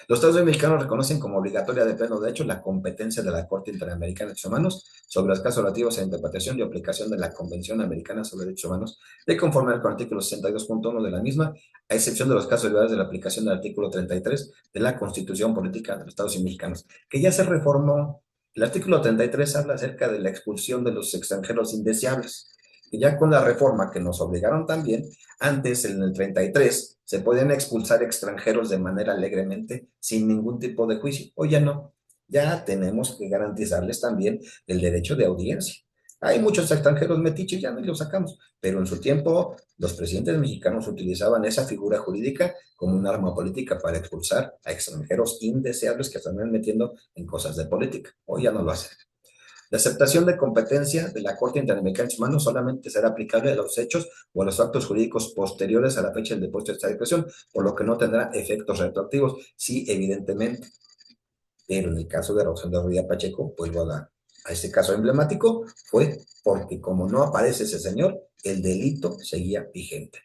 Los Estados mexicanos reconocen como obligatoria de pleno derecho la competencia de la Corte Interamericana de Derechos Humanos sobre los casos relativos a la interpretación y aplicación de la Convención Americana sobre Derechos Humanos, de conformidad con el artículo 62.1 de la misma, a excepción de los casos derivados de la aplicación del artículo 33 de la Constitución Política de los Estados Mexicanos, que ya se reformó. El artículo 33 habla acerca de la expulsión de los extranjeros indeseables. Y ya con la reforma que nos obligaron también, antes en el 33 se podían expulsar extranjeros de manera alegremente sin ningún tipo de juicio. Hoy ya no, ya tenemos que garantizarles también el derecho de audiencia. Hay muchos extranjeros metiches, ya no los sacamos, pero en su tiempo los presidentes mexicanos utilizaban esa figura jurídica como un arma política para expulsar a extranjeros indeseables que están metiendo en cosas de política. Hoy ya no lo hacen. La aceptación de competencia de la Corte Interamericana de Derechos Humanos solamente será aplicable a los hechos o a los actos jurídicos posteriores a la fecha del depósito de esta declaración, por lo que no tendrá efectos retroactivos. Sí, evidentemente, pero en el caso de Rosendo Rodríguez Pacheco, vuelvo a ese caso emblemático, fue porque como no aparece ese señor, el delito seguía vigente.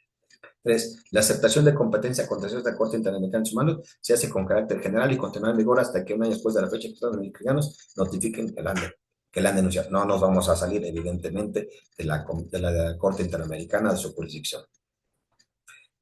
3. La aceptación de competencia contenciosa de la Corte Interamericana de Derechos Humanos se hace con carácter general y continuará en vigor hasta que un año después de la fecha que los mexicanos notifiquen que la han denunciado. No nos vamos a salir, evidentemente, de la Corte Interamericana de su jurisdicción.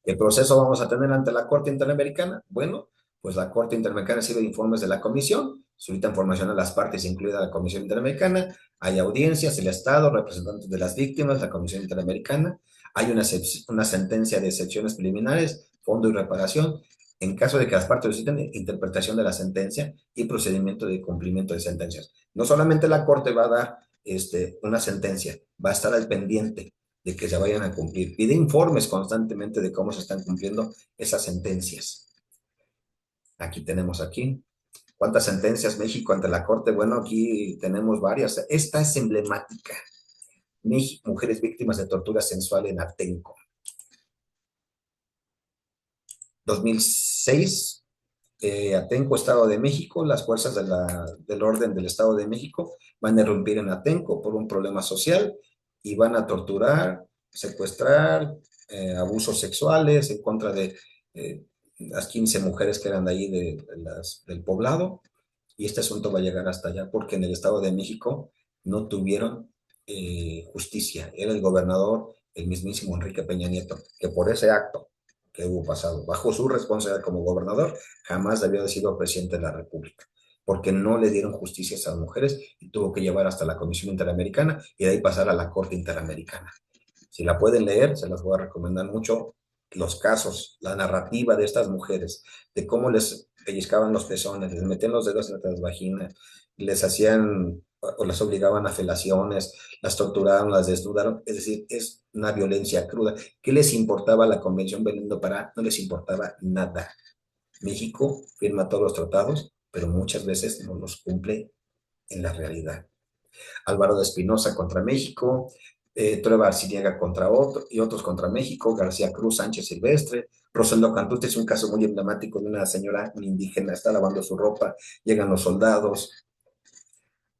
¿Qué proceso vamos a tener ante la Corte Interamericana? Bueno, pues la Corte Interamericana recibe informes de la Comisión, solicita información a las partes, incluida la Comisión Interamericana, hay audiencias, el Estado, representantes de las víctimas, la Comisión Interamericana, hay una sentencia de excepciones preliminares, fondo y reparación, en caso de que las partes soliciten interpretación de la sentencia y procedimiento de cumplimiento de sentencias. No solamente la Corte va a dar una sentencia, va a estar al pendiente de que se vayan a cumplir. Pide informes constantemente de cómo se están cumpliendo esas sentencias. Aquí. ¿Cuántas sentencias México ante la Corte? Bueno, aquí tenemos varias. Esta es emblemática. México, mujeres víctimas de tortura sensual en Atenco. 2006, Atenco, Estado de México, las fuerzas del orden del Estado de México van a irrumpir en Atenco por un problema social y van a torturar, secuestrar, abusos sexuales en contra de eh, las 15 mujeres que eran de ahí del poblado. Y este asunto va a llegar hasta allá porque en el Estado de México no tuvieron justicia. Era el gobernador, el mismísimo Enrique Peña Nieto, que por ese acto que hubo pasado, bajo su responsabilidad como gobernador, jamás debió haber sido presidente de la República, porque no le dieron justicia a esas mujeres y tuvo que llevar hasta la Comisión Interamericana y de ahí pasar a la Corte Interamericana. Si la pueden leer, se las voy a recomendar mucho, los casos, la narrativa de estas mujeres, de cómo les pellizcaban los pezones, les metían los dedos en las vaginas, les hacían o las obligaban a felaciones, las torturaron, las desnudaron, es decir, es una violencia cruda. ¿Qué les importaba la Convención Belén do Pará? No les importaba nada. México firma todos los tratados, pero muchas veces no los cumple en la realidad. Álvaro de Espinosa contra México, Trueba Arciniega contra otro, y otros contra México, García Cruz, Sánchez Silvestre, Rosendo Cantú. Es un caso muy emblemático de una señora, una indígena, está lavando su ropa, llegan los soldados,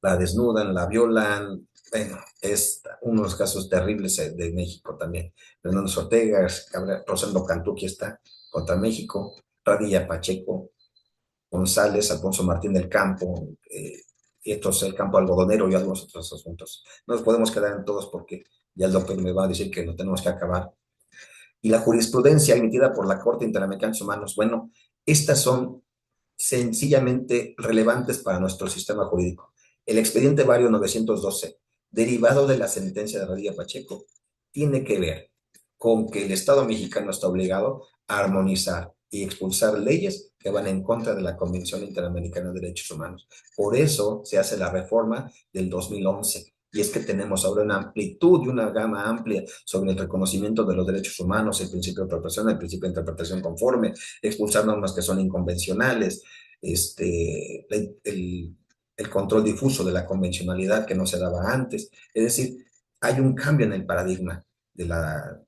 la desnudan, la violan. Bueno, es uno de los casos terribles de México también. Fernando Ortega, Rosendo Cantú, aquí está, contra México, Radilla Pacheco, González, Alfonso Martín del Campo, y estos, el campo algodonero y algunos otros asuntos. No nos podemos quedar en todos porque ya el doctor me va a decir que lo tenemos que acabar. Y la jurisprudencia emitida por la Corte Interamericana de Derechos Humanos, bueno, estas son sencillamente relevantes para nuestro sistema jurídico. El expediente Vario 912, derivado de la sentencia de Radilla Pacheco, tiene que ver con que el Estado mexicano está obligado a armonizar y expulsar leyes que van en contra de la Convención Interamericana de Derechos Humanos. Por eso se hace la reforma del 2011. Y es que tenemos ahora una amplitud y una gama amplia sobre el reconocimiento de los derechos humanos, el principio de protección, el principio de interpretación conforme, expulsar normas que son inconvencionales, el control difuso de la convencionalidad que no se daba antes. Es decir, hay un cambio en el paradigma de la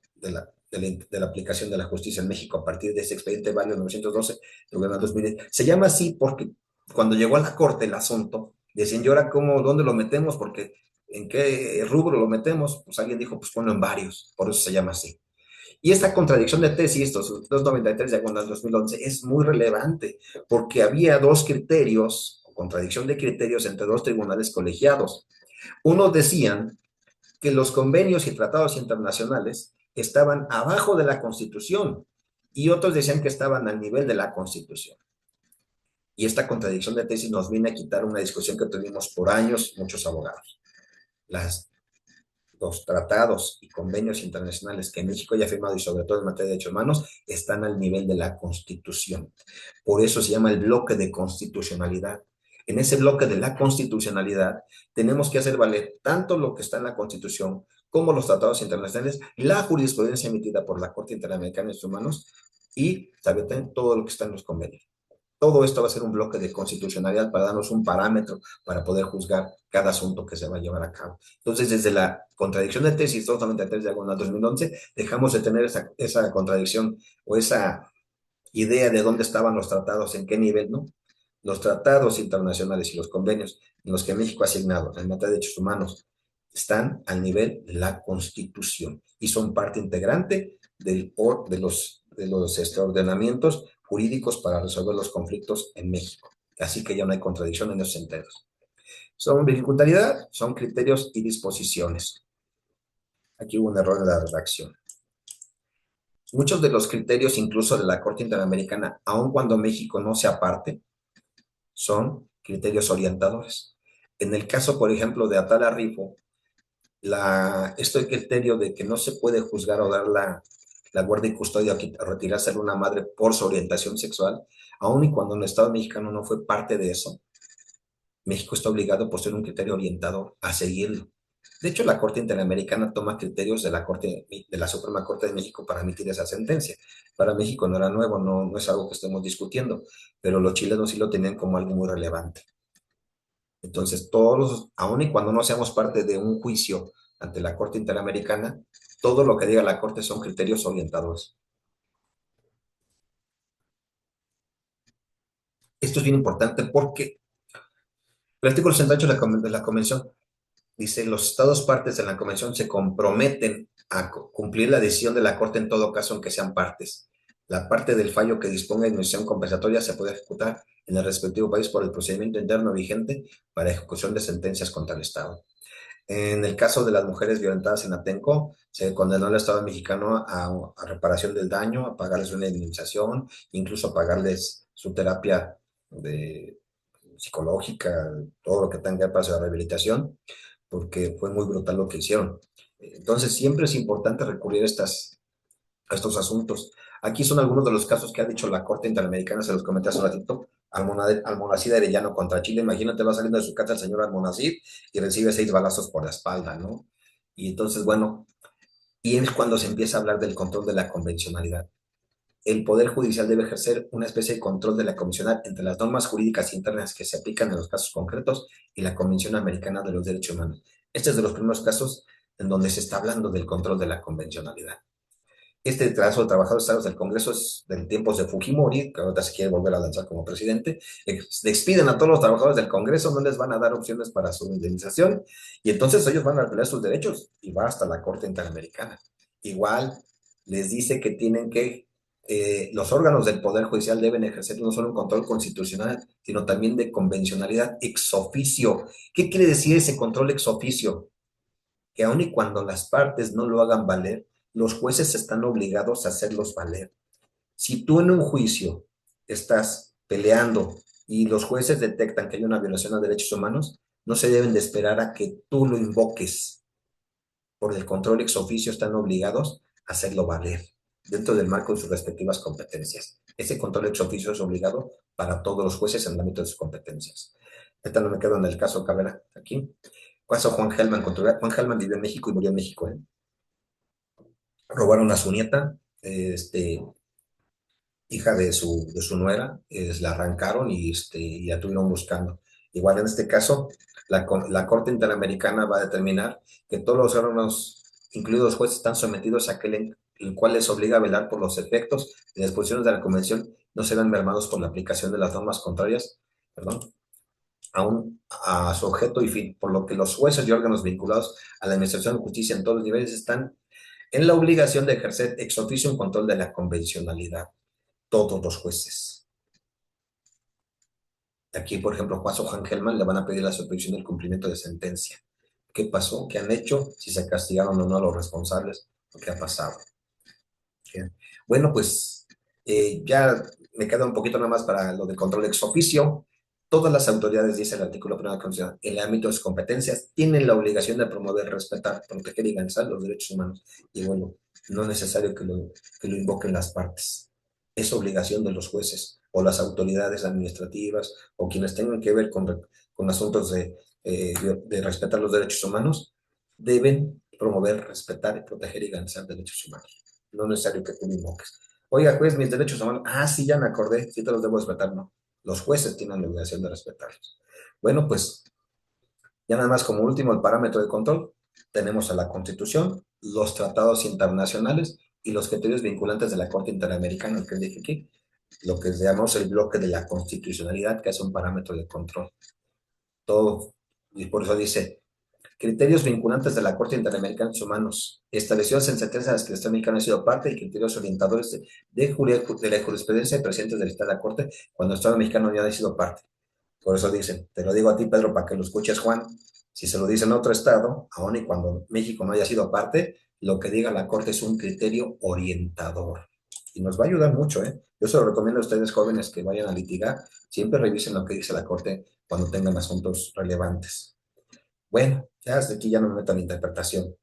aplicación de la justicia en México a partir de ese expediente Vario 912 del gobierno 2010. Se llama así porque cuando llegó a la corte el asunto, decían, ¿y ahora cómo, dónde lo metemos? Porque ¿en qué rubro lo metemos? Pues alguien dijo, pues ponlo en varios, por eso se llama así. Y esta contradicción de tesis, estos 293 diagonal 2011, es muy relevante porque había dos criterios, o contradicción de criterios entre dos tribunales colegiados. Unos decían que los convenios y tratados internacionales estaban abajo de la Constitución y otros decían que estaban al nivel de la Constitución. Y esta contradicción de tesis nos viene a quitar una discusión que tuvimos por años muchos abogados. Los tratados y convenios internacionales que México ya ha firmado y sobre todo en materia de derechos humanos están al nivel de la Constitución. Por eso se llama el bloque de constitucionalidad. En ese bloque de la constitucionalidad tenemos que hacer valer tanto lo que está en la Constitución como los tratados internacionales, la jurisprudencia emitida por la Corte Interamericana de Derechos Humanos y también todo lo que está en los convenios. Todo esto va a ser un bloque de constitucionalidad para darnos un parámetro para poder juzgar cada asunto que se va a llevar a cabo. Entonces, desde la contradicción de tesis 293 diagonal 2011, dejamos de tener esa contradicción o esa idea de dónde estaban los tratados, en qué nivel, ¿no? Los tratados internacionales y los convenios en los que México ha asignado en materia de derechos humanos están al nivel de la Constitución y son parte integrante de los ordenamientos jurídicos para resolver los conflictos en México. Así que ya no hay contradicción en esos sentidos. Son dificultad, son criterios y disposiciones. Aquí hubo un error en la redacción. Muchos de los criterios, incluso de la Corte Interamericana, aun cuando México no sea parte, son criterios orientadores. En el caso, por ejemplo, de Atala Rifo, este criterio de que no se puede juzgar o dar la guardia y custodia o retirarse a una madre por su orientación sexual, aun y cuando el Estado mexicano no fue parte de eso, México está obligado por ser un criterio orientador a seguirlo. De hecho, la Corte Interamericana toma criterios de la Suprema Corte de México para emitir esa sentencia. Para México no era nuevo, no es algo que estemos discutiendo, pero los chilenos sí lo tenían como algo muy relevante. Entonces, aun y cuando no seamos parte de un juicio ante la Corte Interamericana, todo lo que diga la Corte son criterios orientadores. Esto es bien importante porque el artículo 68 de la Convención dice, los estados partes de la convención se comprometen a cumplir la decisión de la Corte en todo caso en que sean partes. La parte del fallo que disponga de indemnización compensatoria se puede ejecutar en el respectivo país por el procedimiento interno vigente para ejecución de sentencias contra el Estado. En el caso de las mujeres violentadas en Atenco, se condenó al Estado mexicano a reparación del daño, a pagarles una indemnización, incluso a pagarles su terapia de, psicológica, todo lo que tenga para su rehabilitación, porque fue muy brutal lo que hicieron. Entonces, siempre es importante recurrir a estos asuntos. Aquí son algunos de los casos que ha dicho la Corte Interamericana, se los comenté hace un ratito. Almonacid Arellano contra Chile. Imagínate, va saliendo de su casa el señor Almonacid y recibe 6 balazos por la espalda, ¿no? Y entonces, bueno, y es cuando se empieza a hablar del control de la convencionalidad. El Poder Judicial debe ejercer una especie de control de la convencional entre las normas jurídicas internas que se aplican en los casos concretos y la Convención Americana de los Derechos Humanos. Este es de los primeros casos en donde se está hablando del control de la convencionalidad. Este caso de trabajadores estados del Congreso es del tiempos de Fujimori, que ahorita se quiere volver a lanzar como presidente. Despiden a todos los trabajadores del Congreso, no les van a dar opciones para su indemnización, y entonces ellos van a pelear sus derechos y va hasta la Corte Interamericana. Igual les dice que los órganos del Poder Judicial deben ejercer no solo un control constitucional, sino también de convencionalidad ex oficio. ¿Qué quiere decir ese control ex oficio? Que aun y cuando las partes no lo hagan valer, los jueces están obligados a hacerlos valer. Si tú en un juicio estás peleando y los jueces detectan que hay una violación a derechos humanos, no se deben de esperar a que tú lo invoques. Por el control ex oficio están obligados a hacerlo valer dentro del marco de sus respectivas competencias. Ese control ex oficio es obligado para todos los jueces en el ámbito de sus competencias. Ahorita no me quedo en el caso Cabrera, aquí. Caso Juan Gelman. Juan Gelman vivió en México y murió en México. Robaron a su nieta, hija de su nuera, la arrancaron y la tuvieron buscando. Igual en este caso, la Corte Interamericana va a determinar que todos los órganos, incluidos los jueces, están sometidos a aquel en el cual les obliga a velar por los efectos y disposiciones de la Convención no serán mermados por la aplicación de las normas contrarias, perdón, a su objeto y fin, por lo que los jueces y órganos vinculados a la administración de justicia en todos los niveles están en la obligación de ejercer ex oficio un control de la convencionalidad. Todos los jueces. Aquí, por ejemplo, Juan Juan Gelman le van a pedir la supervisión del cumplimiento de sentencia. ¿Qué pasó? ¿Qué han hecho? Si se castigaron o no a los responsables, lo que ha pasado. Bien. Bueno, pues ya me queda un poquito nada más para lo del control ex oficio. Todas las autoridades, dice el artículo 1 de la Constitución, en el ámbito de sus competencias, tienen la obligación de promover, respetar, proteger y garantizar los derechos humanos. Y bueno, no es necesario que lo invoquen las partes. Es obligación de los jueces o las autoridades administrativas o quienes tengan que ver con asuntos de respetar los derechos humanos, deben promover, respetar y proteger y garantizar derechos humanos. No es necesario que tú lo invoques. Oiga, juez, mis derechos humanos. Ah, sí, ya me acordé. Sí te los debo respetar, ¿no? Los jueces tienen la obligación de respetarlos. Bueno, pues ya nada más como último, el parámetro de control, tenemos a la Constitución, los tratados internacionales y los criterios vinculantes de la Corte Interamericana, que dije aquí, lo que llamamos el bloque de la constitucionalidad, que es un parámetro de control. Todo, y por eso dice, criterios vinculantes de la Corte Interamericana de Derechos Humanos, establecidos en sentencias de las que el Estado mexicano ha sido parte y criterios orientadores de la jurisprudencia de presidentes del Estado de la Corte cuando el Estado mexicano ya ha sido parte. Por eso dicen, te lo digo a ti, Pedro, para que lo escuches, Juan. Si se lo dicen a otro estado, aun y cuando México no haya sido parte, lo que diga la Corte es un criterio orientador. Y nos va a ayudar mucho, ¿eh? Yo se lo recomiendo a ustedes jóvenes que vayan a litigar, siempre revisen lo que dice la Corte cuando tengan asuntos relevantes. Bueno, ya hasta aquí ya no me meto en la interpretación.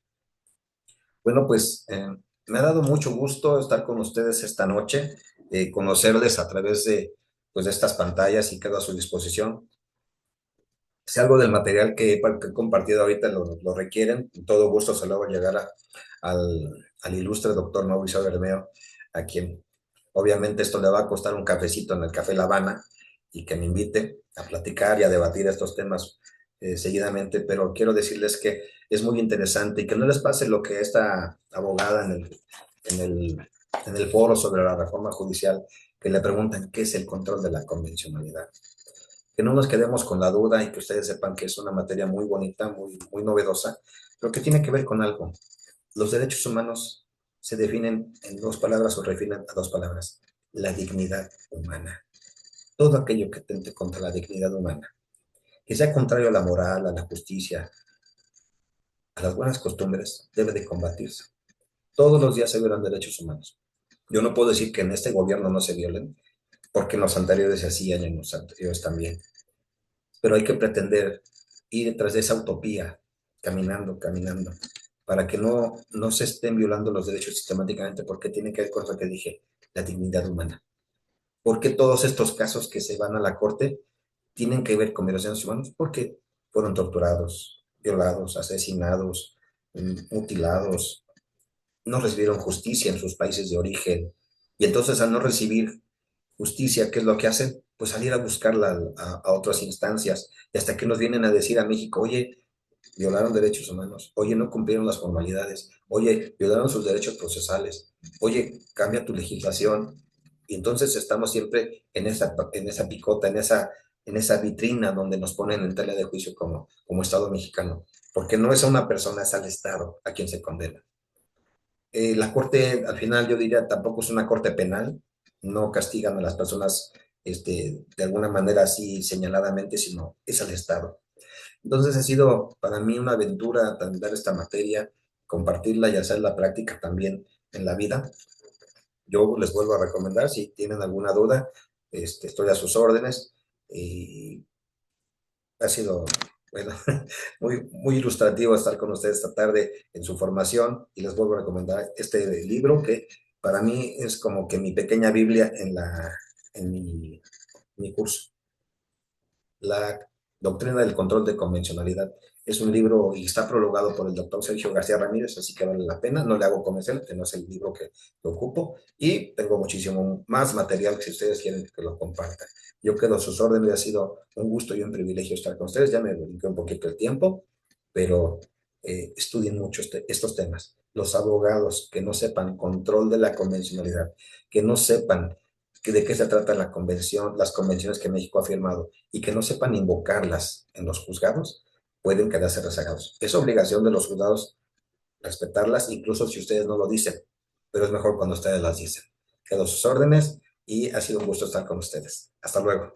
Bueno, pues me ha dado mucho gusto estar con ustedes esta noche, conocerles a través de, pues, de estas pantallas y quedo a su disposición. Si algo del material que he compartido ahorita lo requieren, con todo gusto se lo hago llegar al ilustre doctor Mauricio Bermeo, a quien obviamente esto le va a costar un cafecito en el Café La Habana y que me invite a platicar y a debatir estos temas seguidamente, pero quiero decirles que es muy interesante y que no les pase lo que esta abogada en el, en el foro sobre la reforma judicial, que le preguntan qué es el control de la convencionalidad, que no nos quedemos con la duda y que ustedes sepan que es una materia muy bonita, muy novedosa, pero que tiene que ver con algo. Los derechos humanos se definen en dos palabras o refieren a dos palabras: la dignidad humana. Todo aquello que tente contra la dignidad humana, que sea contrario a la moral, a la justicia, a las buenas costumbres, debe de combatirse. Todos los días se violan derechos humanos. Yo no puedo decir que en este gobierno no se violen, porque en los anteriores se hacían y en los anteriores también, pero hay que pretender ir detrás de esa utopía, caminando, caminando, para que no se estén violando los derechos sistemáticamente, porque tiene que ver con lo que dije, la dignidad humana. Porque todos estos casos que se van a la corte tienen que ver con violaciones humanas, porque fueron torturados, violados, asesinados, mutilados, no recibieron justicia en sus países de origen, y entonces al no recibir justicia, ¿qué es lo que hacen? Pues salir a buscarla a otras instancias, y hasta que nos vienen a decir a México, oye, violaron derechos humanos, oye, no cumplieron las formalidades, oye, violaron sus derechos procesales, oye, cambia tu legislación. Y entonces estamos siempre en esa picota, en esa vitrina donde nos ponen en tela de juicio como Estado mexicano, porque no es a una persona, es al Estado a quien se condena. La corte, al final, yo diría, tampoco es una corte penal, no castigan a las personas de alguna manera así señaladamente, sino es al Estado. Entonces ha sido para mí una aventura dar esta materia, compartirla y hacer la práctica también en la vida. Yo les vuelvo a recomendar, si tienen alguna duda, estoy a sus órdenes y ha sido, bueno, muy ilustrativo estar con ustedes esta tarde en su formación y les vuelvo a recomendar este libro que para mí es como que mi pequeña Biblia en mi curso. La doctrina del control de convencionalidad. Es un libro y está prologado por el doctor Sergio García Ramírez, así que vale la pena. No le hago comercial, que no es el libro que ocupo. Y tengo muchísimo más material que si ustedes quieren que lo comparta. Yo quedo a sus órdenes. Ha sido un gusto y un privilegio estar con ustedes. Ya me dediqué un poquito el tiempo, pero estudien mucho estos temas. Los abogados que no sepan control de la convencionalidad, que no sepan de qué se trata la convención, las convenciones que México ha firmado y que no sepan invocarlas en los juzgados, pueden quedarse rezagados. Es obligación de los juzgados respetarlas, incluso si ustedes no lo dicen, pero es mejor cuando ustedes las dicen. Quedo a sus órdenes y ha sido un gusto estar con ustedes. Hasta luego.